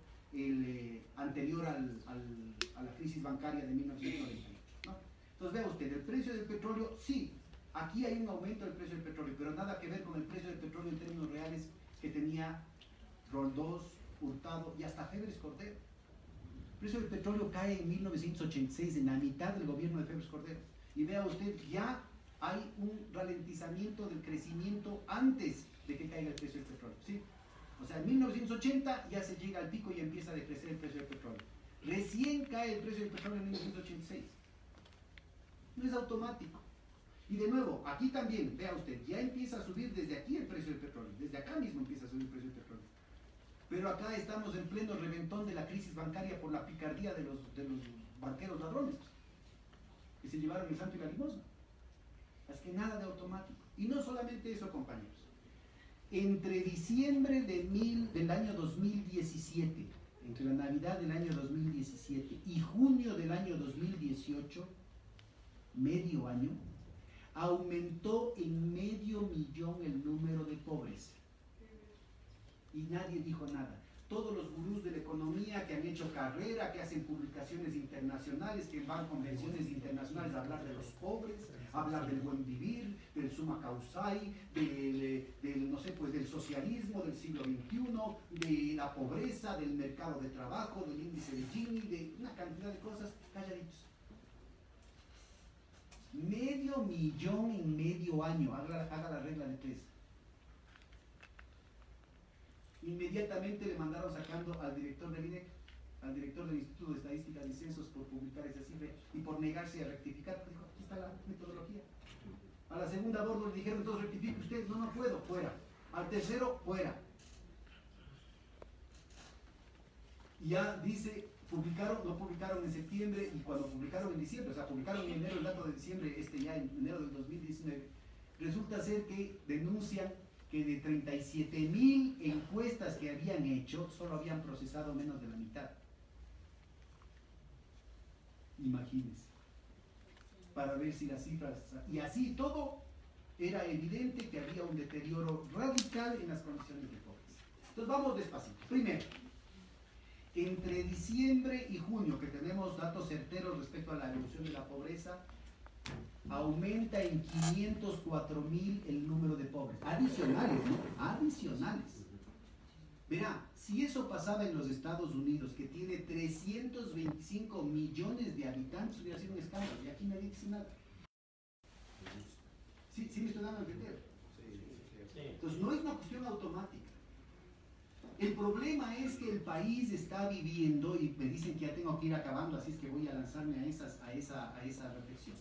anterior a la crisis bancaria de 1998, ¿no? Entonces vea usted, el precio del petróleo, sí, aquí hay un aumento del precio del petróleo, pero nada que ver con el precio del petróleo en términos reales que tenía Roldós, Hurtado y hasta Febres Cordero. El precio del petróleo cae en 1986, en la mitad del gobierno de Febres Cordero. Y vea usted, ya hay un ralentizamiento del crecimiento antes de que caiga el precio del petróleo, ¿sí? O sea, en 1980 ya se llega al pico y empieza a decrecer el precio del petróleo. Recién cae el precio del petróleo en 1986. No es automático. Y de nuevo, aquí también, vea usted, ya empieza a subir desde aquí el precio del petróleo. Desde acá mismo empieza a subir el precio del petróleo. Pero acá estamos en pleno reventón de la crisis bancaria por la picardía de los banqueros ladrones, que se llevaron el santo y la limosna. Es que nada de automático. Y no solamente eso, compañeros. Entre diciembre del año 2017, entre la Navidad del año 2017 y junio del año 2018, medio año, aumentó en 500,000 el número de pobres. Y nadie dijo nada. Todos los gurús de la economía que han hecho carrera, que hacen publicaciones internacionales, que van a convenciones internacionales a hablar de los pobres, a hablar del buen vivir, del summa causai, del no sé, pues del socialismo del siglo XXI, de la pobreza, del mercado de trabajo, del índice de Gini, de una cantidad de cosas, calladitos. 500,000 en medio año, haga la regla de 3. Inmediatamente le mandaron sacando al director del INEC, al director del Instituto de Estadística y Censos, por publicar esa cifra y por negarse a rectificar. Dijo, aquí está la metodología. A la segunda bordo le dijeron, entonces rectifique usted. No puedo, fuera. Al tercero, fuera. Y ya dice, no publicaron en septiembre, y cuando publicaron en diciembre, o sea, publicaron en enero el dato de diciembre, ya en enero del 2019, resulta ser que denuncian que de 37,000 encuestas que habían hecho, solo habían procesado menos de la mitad. Imagínense. Para ver si las cifras... Y así todo, era evidente que había un deterioro radical en las condiciones de pobreza. Entonces vamos despacito. Primero, entre diciembre y junio, que tenemos datos certeros respecto a la evolución de la pobreza, aumenta en 504,000 el número de pobres. Adicionales, ¿no? Adicionales. Verá, si eso pasaba en los Estados Unidos, que tiene 325 millones de habitantes, hubiera sido un escándalo. Y aquí nadie dice nada. ¿Sí me estoy dando a entender? Entonces no es una cuestión automática. El problema es que el país está viviendo, y me dicen que ya tengo que ir acabando, así es que voy a lanzarme a esa reflexión.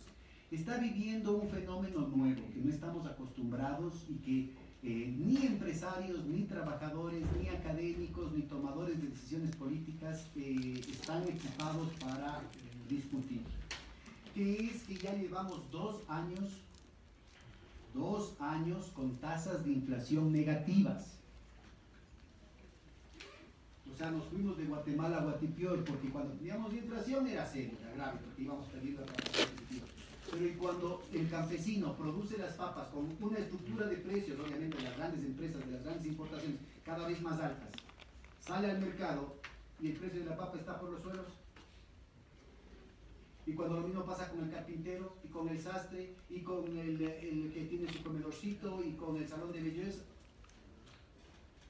Está viviendo un fenómeno nuevo, que no estamos acostumbrados y que ni empresarios, ni trabajadores, ni académicos, ni tomadores de decisiones políticas están equipados para discutir. Que es que ya llevamos 2 años con tasas de inflación negativas. O sea, nos fuimos de Guatemala a Guatipior, porque cuando teníamos inflación era serio, era grave, porque íbamos perdiendo la capacidad adquisitiva. Pero y cuando el campesino produce las papas con una estructura de precios, obviamente de las grandes empresas, de las grandes importaciones, cada vez más altas, sale al mercado y el precio de la papa está por los suelos. Y cuando lo mismo pasa con el carpintero, y con el sastre, y con el que tiene su comedorcito, y con el salón de belleza,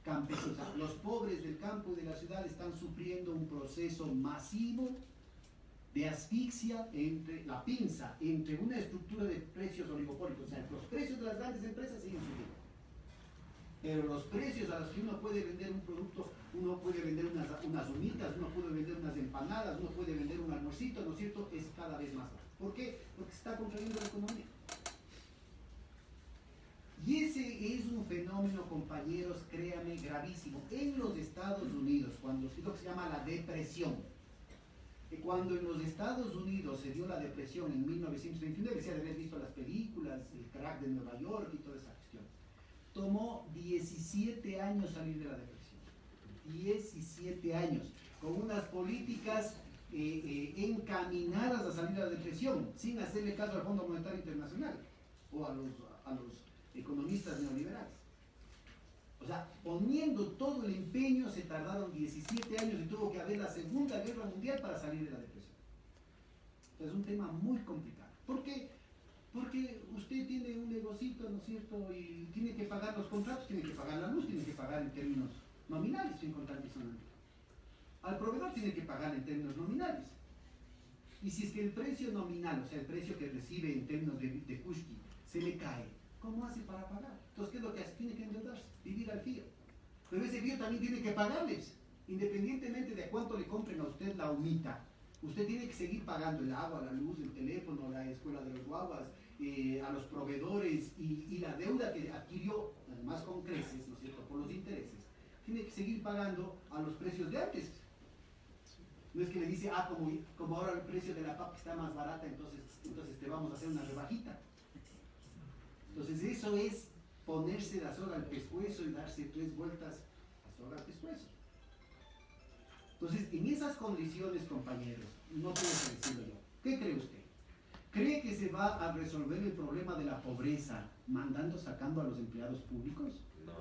campesinos, los pobres del campo y de la ciudad están sufriendo un proceso masivo de asfixia entre la pinza, entre una estructura de precios oligopólicos. O sea, los precios de las grandes empresas siguen subiendo, pero los precios a los que uno puede vender un producto, uno puede vender unas humitas, uno puede vender unas empanadas, uno puede vender un almuercito, ¿no es cierto?, es cada vez más bajo. ¿Por qué? Porque se está contrayendo la economía. Y ese es un fenómeno, compañeros, créanme, gravísimo. En los Estados Unidos, cuando es lo que se llama la depresión, cuando en los Estados Unidos se dio la depresión en 1921, decía de haber visto las películas, el crack de Nueva York y toda esa cuestión, tomó 17 años salir de la depresión. 17 años, con unas políticas encaminadas a salir de la depresión, sin hacerle caso al Fondo Monetario Internacional o a los economistas neoliberales. O sea, poniendo todo el empeño, se tardaron 17 años y tuvo que haber la Segunda Guerra Mundial para salir de la depresión. Entonces es un tema muy complicado. ¿Por qué? Porque usted tiene un negocito, ¿no es cierto?, y tiene que pagar los contratos, tiene que pagar la luz, tiene que pagar en términos nominales, sin contar que son. Al proveedor tiene que pagar en términos nominales. Y si es que el precio nominal, o sea, el precio que recibe en términos de Kushki, se le cae, ¿cómo hace para pagar? Entonces, ¿qué es lo que hace? Tiene que endeudarse, vivir al fío. Pero ese fío también tiene que pagarles, independientemente de cuánto le compren a usted la humita. Usted tiene que seguir pagando el agua, la luz, el teléfono, la escuela de los guaguas, a los proveedores y la deuda que adquirió, además con creces, ¿no es cierto?, por los intereses, tiene que seguir pagando a los precios de antes. No es que le dice, como ahora el precio de la papa está más barata, entonces te vamos a hacer una rebajita. Entonces eso es ponerse la soga al pescuezo y darse 3 vueltas a soga al pescuezo. Entonces, en esas condiciones, compañeros, no tengo que decirlo yo. ¿Qué cree usted? ¿Cree que se va a resolver el problema de la pobreza sacando a los empleados públicos? No.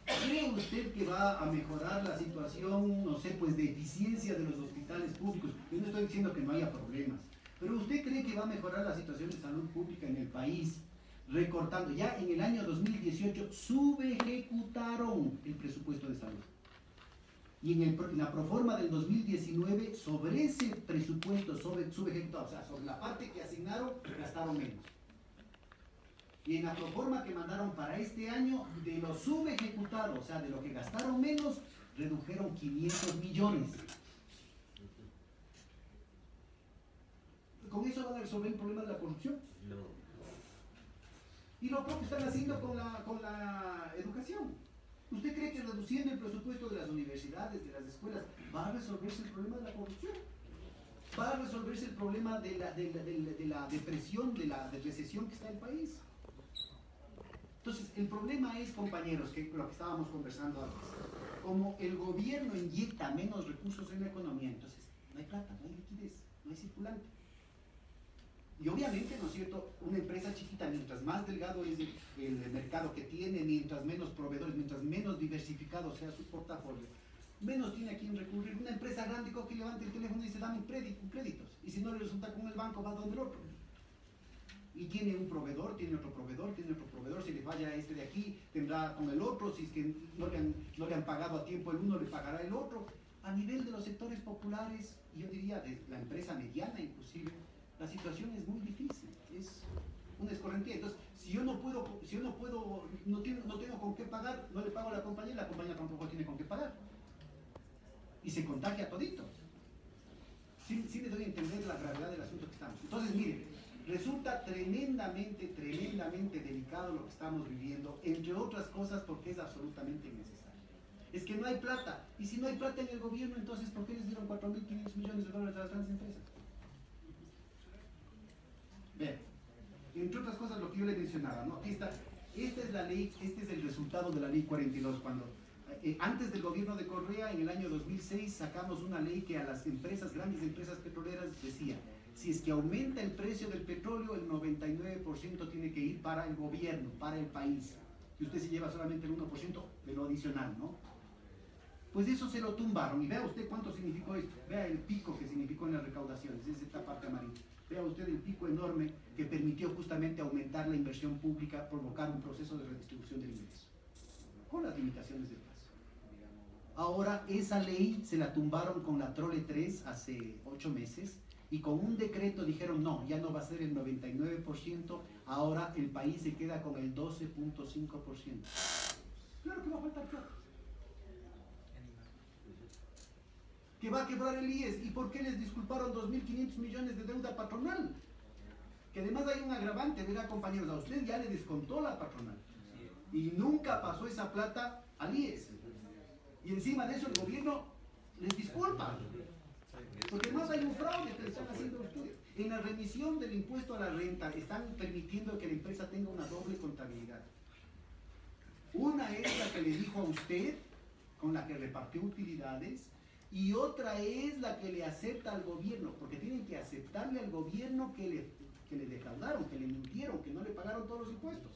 ¿Cree usted que va a mejorar la situación, no sé, pues de eficiencia de los hospitales públicos? Yo no estoy diciendo que no haya problemas, pero ¿usted cree que va a mejorar la situación de salud pública en el país recortando? Ya en el año 2018 subejecutaron el presupuesto de salud. Y en la proforma del 2019, sobre ese presupuesto subejecutado, o sea, sobre la parte que asignaron, gastaron menos. Y en la proforma que mandaron para este año, de lo subejecutado, o sea, de lo que gastaron menos, redujeron 500 millones. ¿Con eso van a resolver el problema de la corrupción? No. Y lo propio están haciendo con la educación. ¿Usted cree que reduciendo el presupuesto de las universidades, de las escuelas, va a resolverse el problema de la corrupción? ¿Va a resolverse el problema de la depresión, de la recesión que está en el país? Entonces, el problema es, compañeros, que lo que estábamos conversando antes, como el gobierno inyecta menos recursos en la economía, entonces no hay plata, no hay liquidez, no hay circulante. Y obviamente, ¿no es cierto?, una empresa chiquita, mientras más delgado es el mercado que tiene, mientras menos proveedores, mientras menos diversificado sea su portafolio, menos tiene a quien recurrir. Una empresa grande que levante el teléfono y dice, dame créditos, y si no le resulta con el banco, va donde el otro. Y tiene un proveedor, tiene otro proveedor, tiene otro proveedor, si le falla a este de aquí, tendrá con el otro, si es que no le han pagado a tiempo el uno, le pagará el otro. A nivel de los sectores populares, yo diría de la empresa mediana inclusive, la situación es muy difícil, es una escorrentía. Entonces, si yo no tengo con qué pagar, no le pago a la compañía tampoco tiene con qué pagar. Y se contagia todito. Sí me doy a entender la gravedad del asunto que estamos. Entonces, miren, Resulta tremendamente, tremendamente delicado lo que estamos viviendo, entre otras cosas porque es absolutamente innecesario. Es que no hay plata, y si no hay plata en el gobierno, entonces ¿por qué les dieron 4.500 millones de dólares a las grandes empresas? Vean, entre otras cosas lo que yo le mencionaba, ¿no? Aquí está, esta es la ley, este es el resultado de la ley 42, cuando antes del gobierno de Correa, en el año 2006, sacamos una ley que a las empresas, grandes empresas petroleras, decía, si es que aumenta el precio del petróleo, el 99% tiene que ir para el gobierno, para el país. Y usted se lleva solamente el 1% de lo adicional, ¿no? Pues eso se lo tumbaron. Y vea usted cuánto significó esto. Vea el pico que significó en las recaudaciones, es esta parte amarilla. Vea usted el pico enorme que permitió justamente aumentar la inversión pública, provocar un proceso de redistribución del ingreso, con las limitaciones del caso. Ahora, esa ley se la tumbaron con la Trole 3 hace 8 meses, y con un decreto dijeron, no, ya no va a ser el 99%, ahora el país se queda con el 12.5%. Claro que va a faltar plata. Que va a quebrar el IES. ¿Y por qué les disculparon 2.500 millones de deuda patronal? Que además hay un agravante, verá compañeros, a usted ya le descontó la patronal. Y nunca pasó esa plata al IES. Y encima de eso el gobierno les disculpa. Porque además hay un fraude que le están haciendo a ustedes. En la remisión del impuesto a la renta están permitiendo que la empresa tenga una doble contabilidad. Una es la que le dijo a usted, con la que repartió utilidades, y otra es la que le acepta al gobierno, porque tienen que aceptarle al gobierno que le defraudaron, que le mintieron, que no le pagaron todos los impuestos.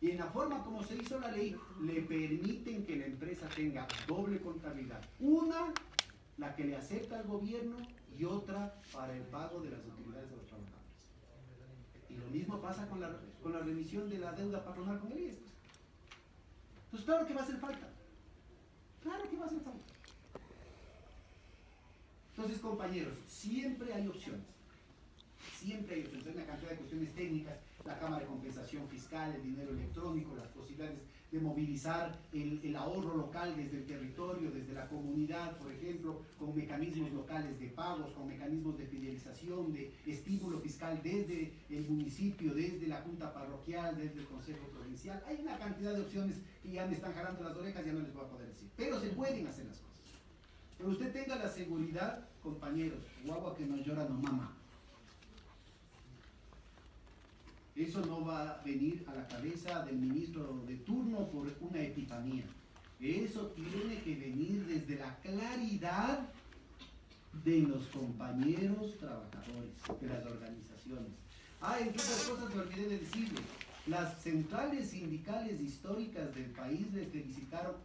Y en la forma como se hizo la ley, le permiten que la empresa tenga doble contabilidad. Una, la que le acepta al gobierno, y otra para el pago de las utilidades de los trabajadores. Y lo mismo pasa con la remisión de la deuda patronal con el IES. Entonces, claro que va a hacer falta. Claro que va a hacer falta. Entonces, compañeros, siempre hay opciones. Siempre hay opciones. Hay una cantidad de cuestiones técnicas, la Cámara de Compensación Fiscal, el dinero electrónico, las posibilidades de movilizar el ahorro local desde el territorio, desde la comunidad, por ejemplo, con mecanismos locales de pagos, con mecanismos de fidelización, de estímulo fiscal desde el municipio, desde la junta parroquial, desde el consejo provincial. Hay una cantidad de opciones que ya me están jalando las orejas, ya no les voy a poder decir. Pero se pueden hacer las cosas. Pero usted tenga la seguridad, compañeros, guagua que no llora no mama. Eso no va a venir a la cabeza del ministro de turno por una epifanía. Eso tiene que venir desde la claridad de los compañeros trabajadores, de las organizaciones. Entre otras cosas me olvidé de decirle, las centrales sindicales históricas del país les felicitaron,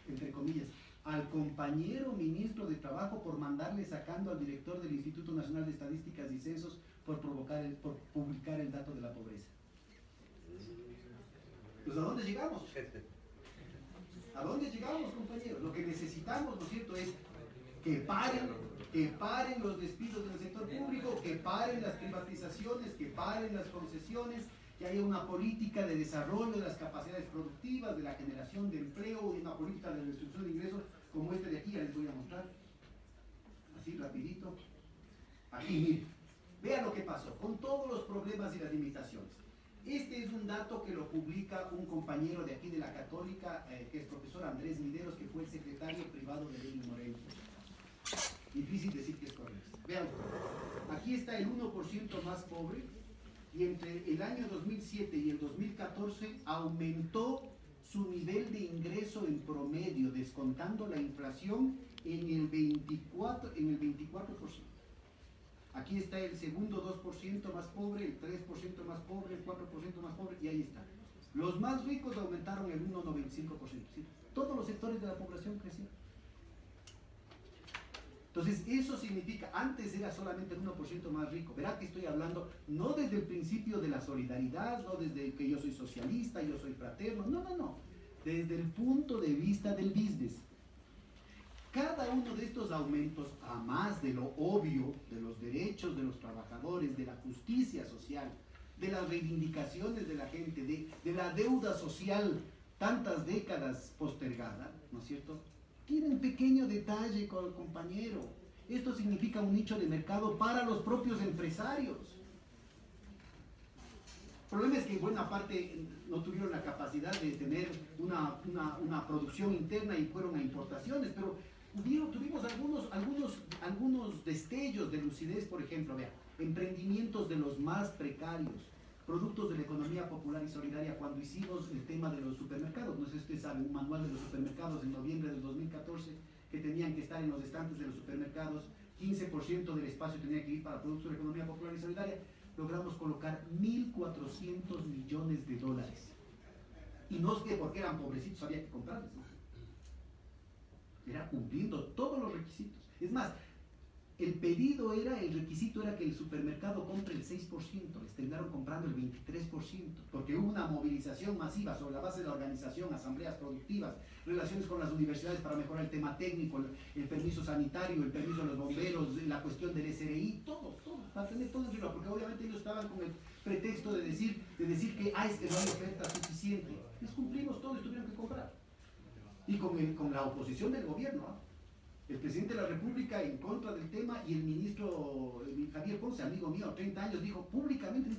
entre comillas, al compañero ministro de Trabajo por mandarle sacando al director del Instituto Nacional de Estadísticas y Censos por publicar el dato de la pobreza. Pues ¿a dónde llegamos? ¿A dónde llegamos, compañeros? Lo que necesitamos, ¿no es cierto?, es que paren los despidos del sector público, que paren las privatizaciones, que paren las concesiones, que haya una política de desarrollo de las capacidades productivas, de la generación de empleo, y una política de redistribución de ingresos como este de aquí, ya les voy a mostrar. Así rapidito. Aquí, miren. Vean lo que pasó, con todos los problemas y las limitaciones. Este es un dato que lo publica un compañero de aquí de la Católica, que es profesor Andrés Mideros, que fue el secretario privado de Lenín Moreno. Difícil decir que es correcto. Vean, aquí está el 1% más pobre, y entre el año 2007 y el 2014 aumentó su nivel de ingreso en promedio, descontando la inflación, en el 24%. Aquí está el segundo 2% más pobre, el 3% más pobre, el 4% más pobre, y ahí está. Los más ricos aumentaron el 1,95%. ¿Sí? Todos los sectores de la población crecieron. Entonces, eso significa, antes era solamente el 1% más rico. Verá que estoy hablando no desde el principio de la solidaridad, no desde que yo soy socialista, yo soy fraterno, no. Desde el punto de vista del business. Cada uno de estos aumentos, a más de lo obvio, de los derechos de los trabajadores, de la justicia social, de las reivindicaciones de la gente, de la deuda social tantas décadas postergada, ¿no es cierto? Tiene un pequeño detalle con el compañero. Esto significa un nicho de mercado para los propios empresarios. El problema es que buena parte no tuvieron la capacidad de tener una producción interna y fueron a importaciones, pero tuvimos algunos destellos de lucidez. Por ejemplo, vean, emprendimientos de los más precarios, productos de la economía popular y solidaria. Cuando hicimos el tema de los supermercados, no sé si ustedes saben, un manual de los supermercados en noviembre del 2014, que tenían que estar en los estantes de los supermercados, 15% del espacio tenía que ir para productos de la economía popular y solidaria. Logramos colocar 1.400 millones de dólares. Y no es que porque eran pobrecitos había que comprarles, ¿no? Era cumpliendo todos los requisitos. Es más, el requisito era que el supermercado compre el 6%, les terminaron comprando el 23%, porque hubo una movilización masiva sobre la base de la organización, asambleas productivas, relaciones con las universidades para mejorar el tema técnico, el permiso sanitario, el permiso de los bomberos, la cuestión del SRI, todo, para tener todo en regla, porque obviamente ellos estaban con el pretexto de decir que es que no hay oferta suficiente. Les cumplimos todo y tuvieron que comprar. Y con la oposición del gobierno, ¿eh? El presidente de la República en contra del tema, y el ministro Javier Ponce, amigo mío, 30 años, dijo públicamente,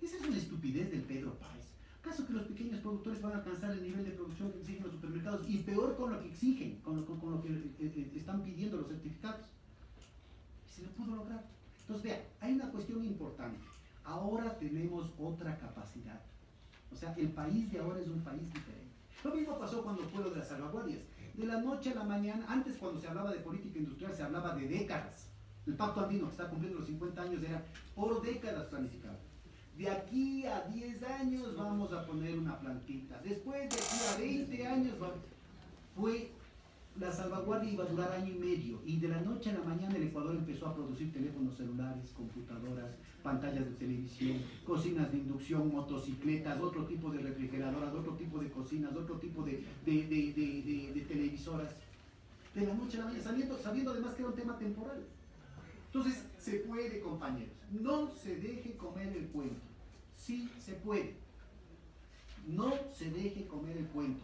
esa es una estupidez del Pedro Páez. ¿Acaso que los pequeños productores van a alcanzar el nivel de producción que exigen los supermercados? Y peor con lo que exigen, con lo que están pidiendo los certificados. Y se lo pudo lograr. Entonces, vean, hay una cuestión importante. Ahora tenemos otra capacidad. O sea, el país de ahora es un país diferente. Lo mismo pasó cuando fue lo de las salvaguardias. De la noche a la mañana, antes cuando se hablaba de política industrial se hablaba de décadas. El Pacto Andino, que está cumpliendo los 50 años, era por décadas planificado. De aquí a 10 años vamos a poner una plantita. Después de aquí a 20 años, la salvaguardia iba a durar año y medio. Y de la noche a la mañana el Ecuador empezó a producir teléfonos celulares, computadoras, pantallas de televisión, cocinas de inducción, motocicletas, otro tipo de refrigeradoras, otro tipo de cocinas, otro tipo de televisoras. De la noche a la mañana, sabiendo además que era un tema temporal. Entonces, se puede, compañeros. No se deje comer el cuento. Sí se puede. No se deje comer el cuento.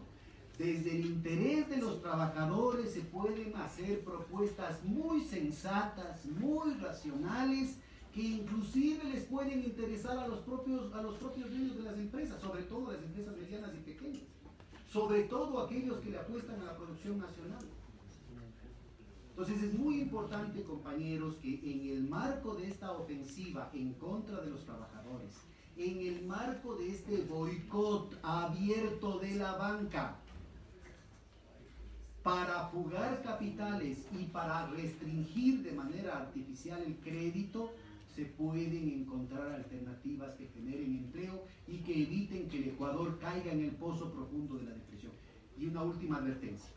Desde el interés de los trabajadores se pueden hacer propuestas muy sensatas, muy racionales, que inclusive les pueden interesar a los propios dueños de las empresas, sobre todo las empresas medianas y pequeñas, sobre todo aquellos que le apuestan a la producción nacional. Entonces es muy importante, compañeros, que en el marco de esta ofensiva en contra de los trabajadores, en el marco de este boicot abierto de la banca, para fugar capitales y para restringir de manera artificial el crédito, se pueden encontrar alternativas que generen empleo y que eviten que el Ecuador caiga en el pozo profundo de la depresión. Y una última advertencia.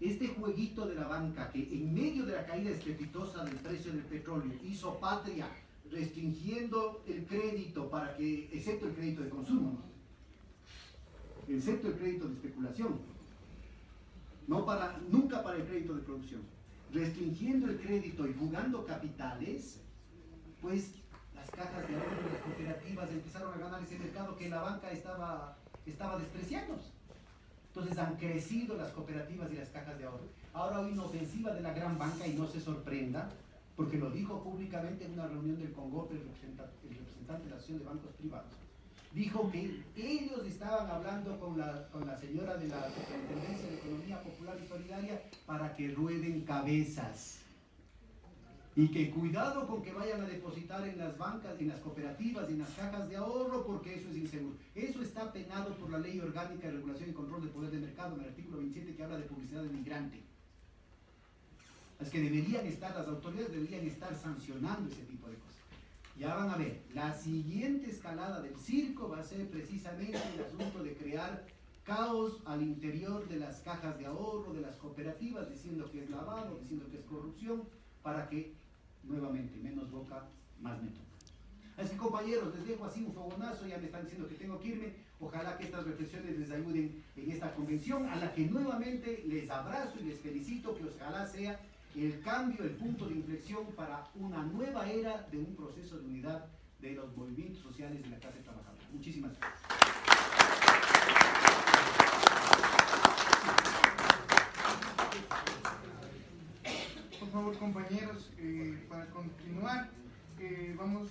Este jueguito de la banca, que en medio de la caída estrepitosa del precio del petróleo hizo patria restringiendo el crédito para que, excepto el crédito de consumo, ¿no? Excepto el crédito de especulación, nunca para el crédito de producción, restringiendo el crédito y jugando capitales, pues las cajas de ahorro y las cooperativas empezaron a ganar ese mercado que la banca estaba despreciando. Entonces han crecido las cooperativas y las cajas de ahorro. Ahora hay una ofensiva de la gran banca, y no se sorprenda, porque lo dijo públicamente en una reunión del CONGOPE el representante de la Asociación de Bancos Privados. Dijo que ellos estaban hablando con la señora de la Superintendencia de Economía Popular y Solidaria para que rueden cabezas. Y que cuidado con que vayan a depositar en las bancas, en las cooperativas y en las cajas de ahorro, porque eso es inseguro. Eso está penado por la Ley Orgánica de Regulación y Control del Poder de Mercado, en el artículo 27, que habla de publicidad de migrante. Es que las autoridades deberían estar sancionando ese tipo de cosas. Ya van a ver, la siguiente escalada del circo va a ser precisamente el asunto de crear caos al interior de las cajas de ahorro, de las cooperativas, diciendo que es lavado, diciendo que es corrupción, para que, nuevamente, menos boca, más me toca. Así que, compañeros, les dejo así un fogonazo, ya me están diciendo que tengo que irme. Ojalá que estas reflexiones les ayuden en esta convención, a la que nuevamente les abrazo y les felicito, que ojalá sea el cambio, el punto de inflexión para una nueva era de un proceso de unidad de los movimientos sociales de la clase trabajadora. Muchísimas gracias. favor, compañeros, para continuar, vamos...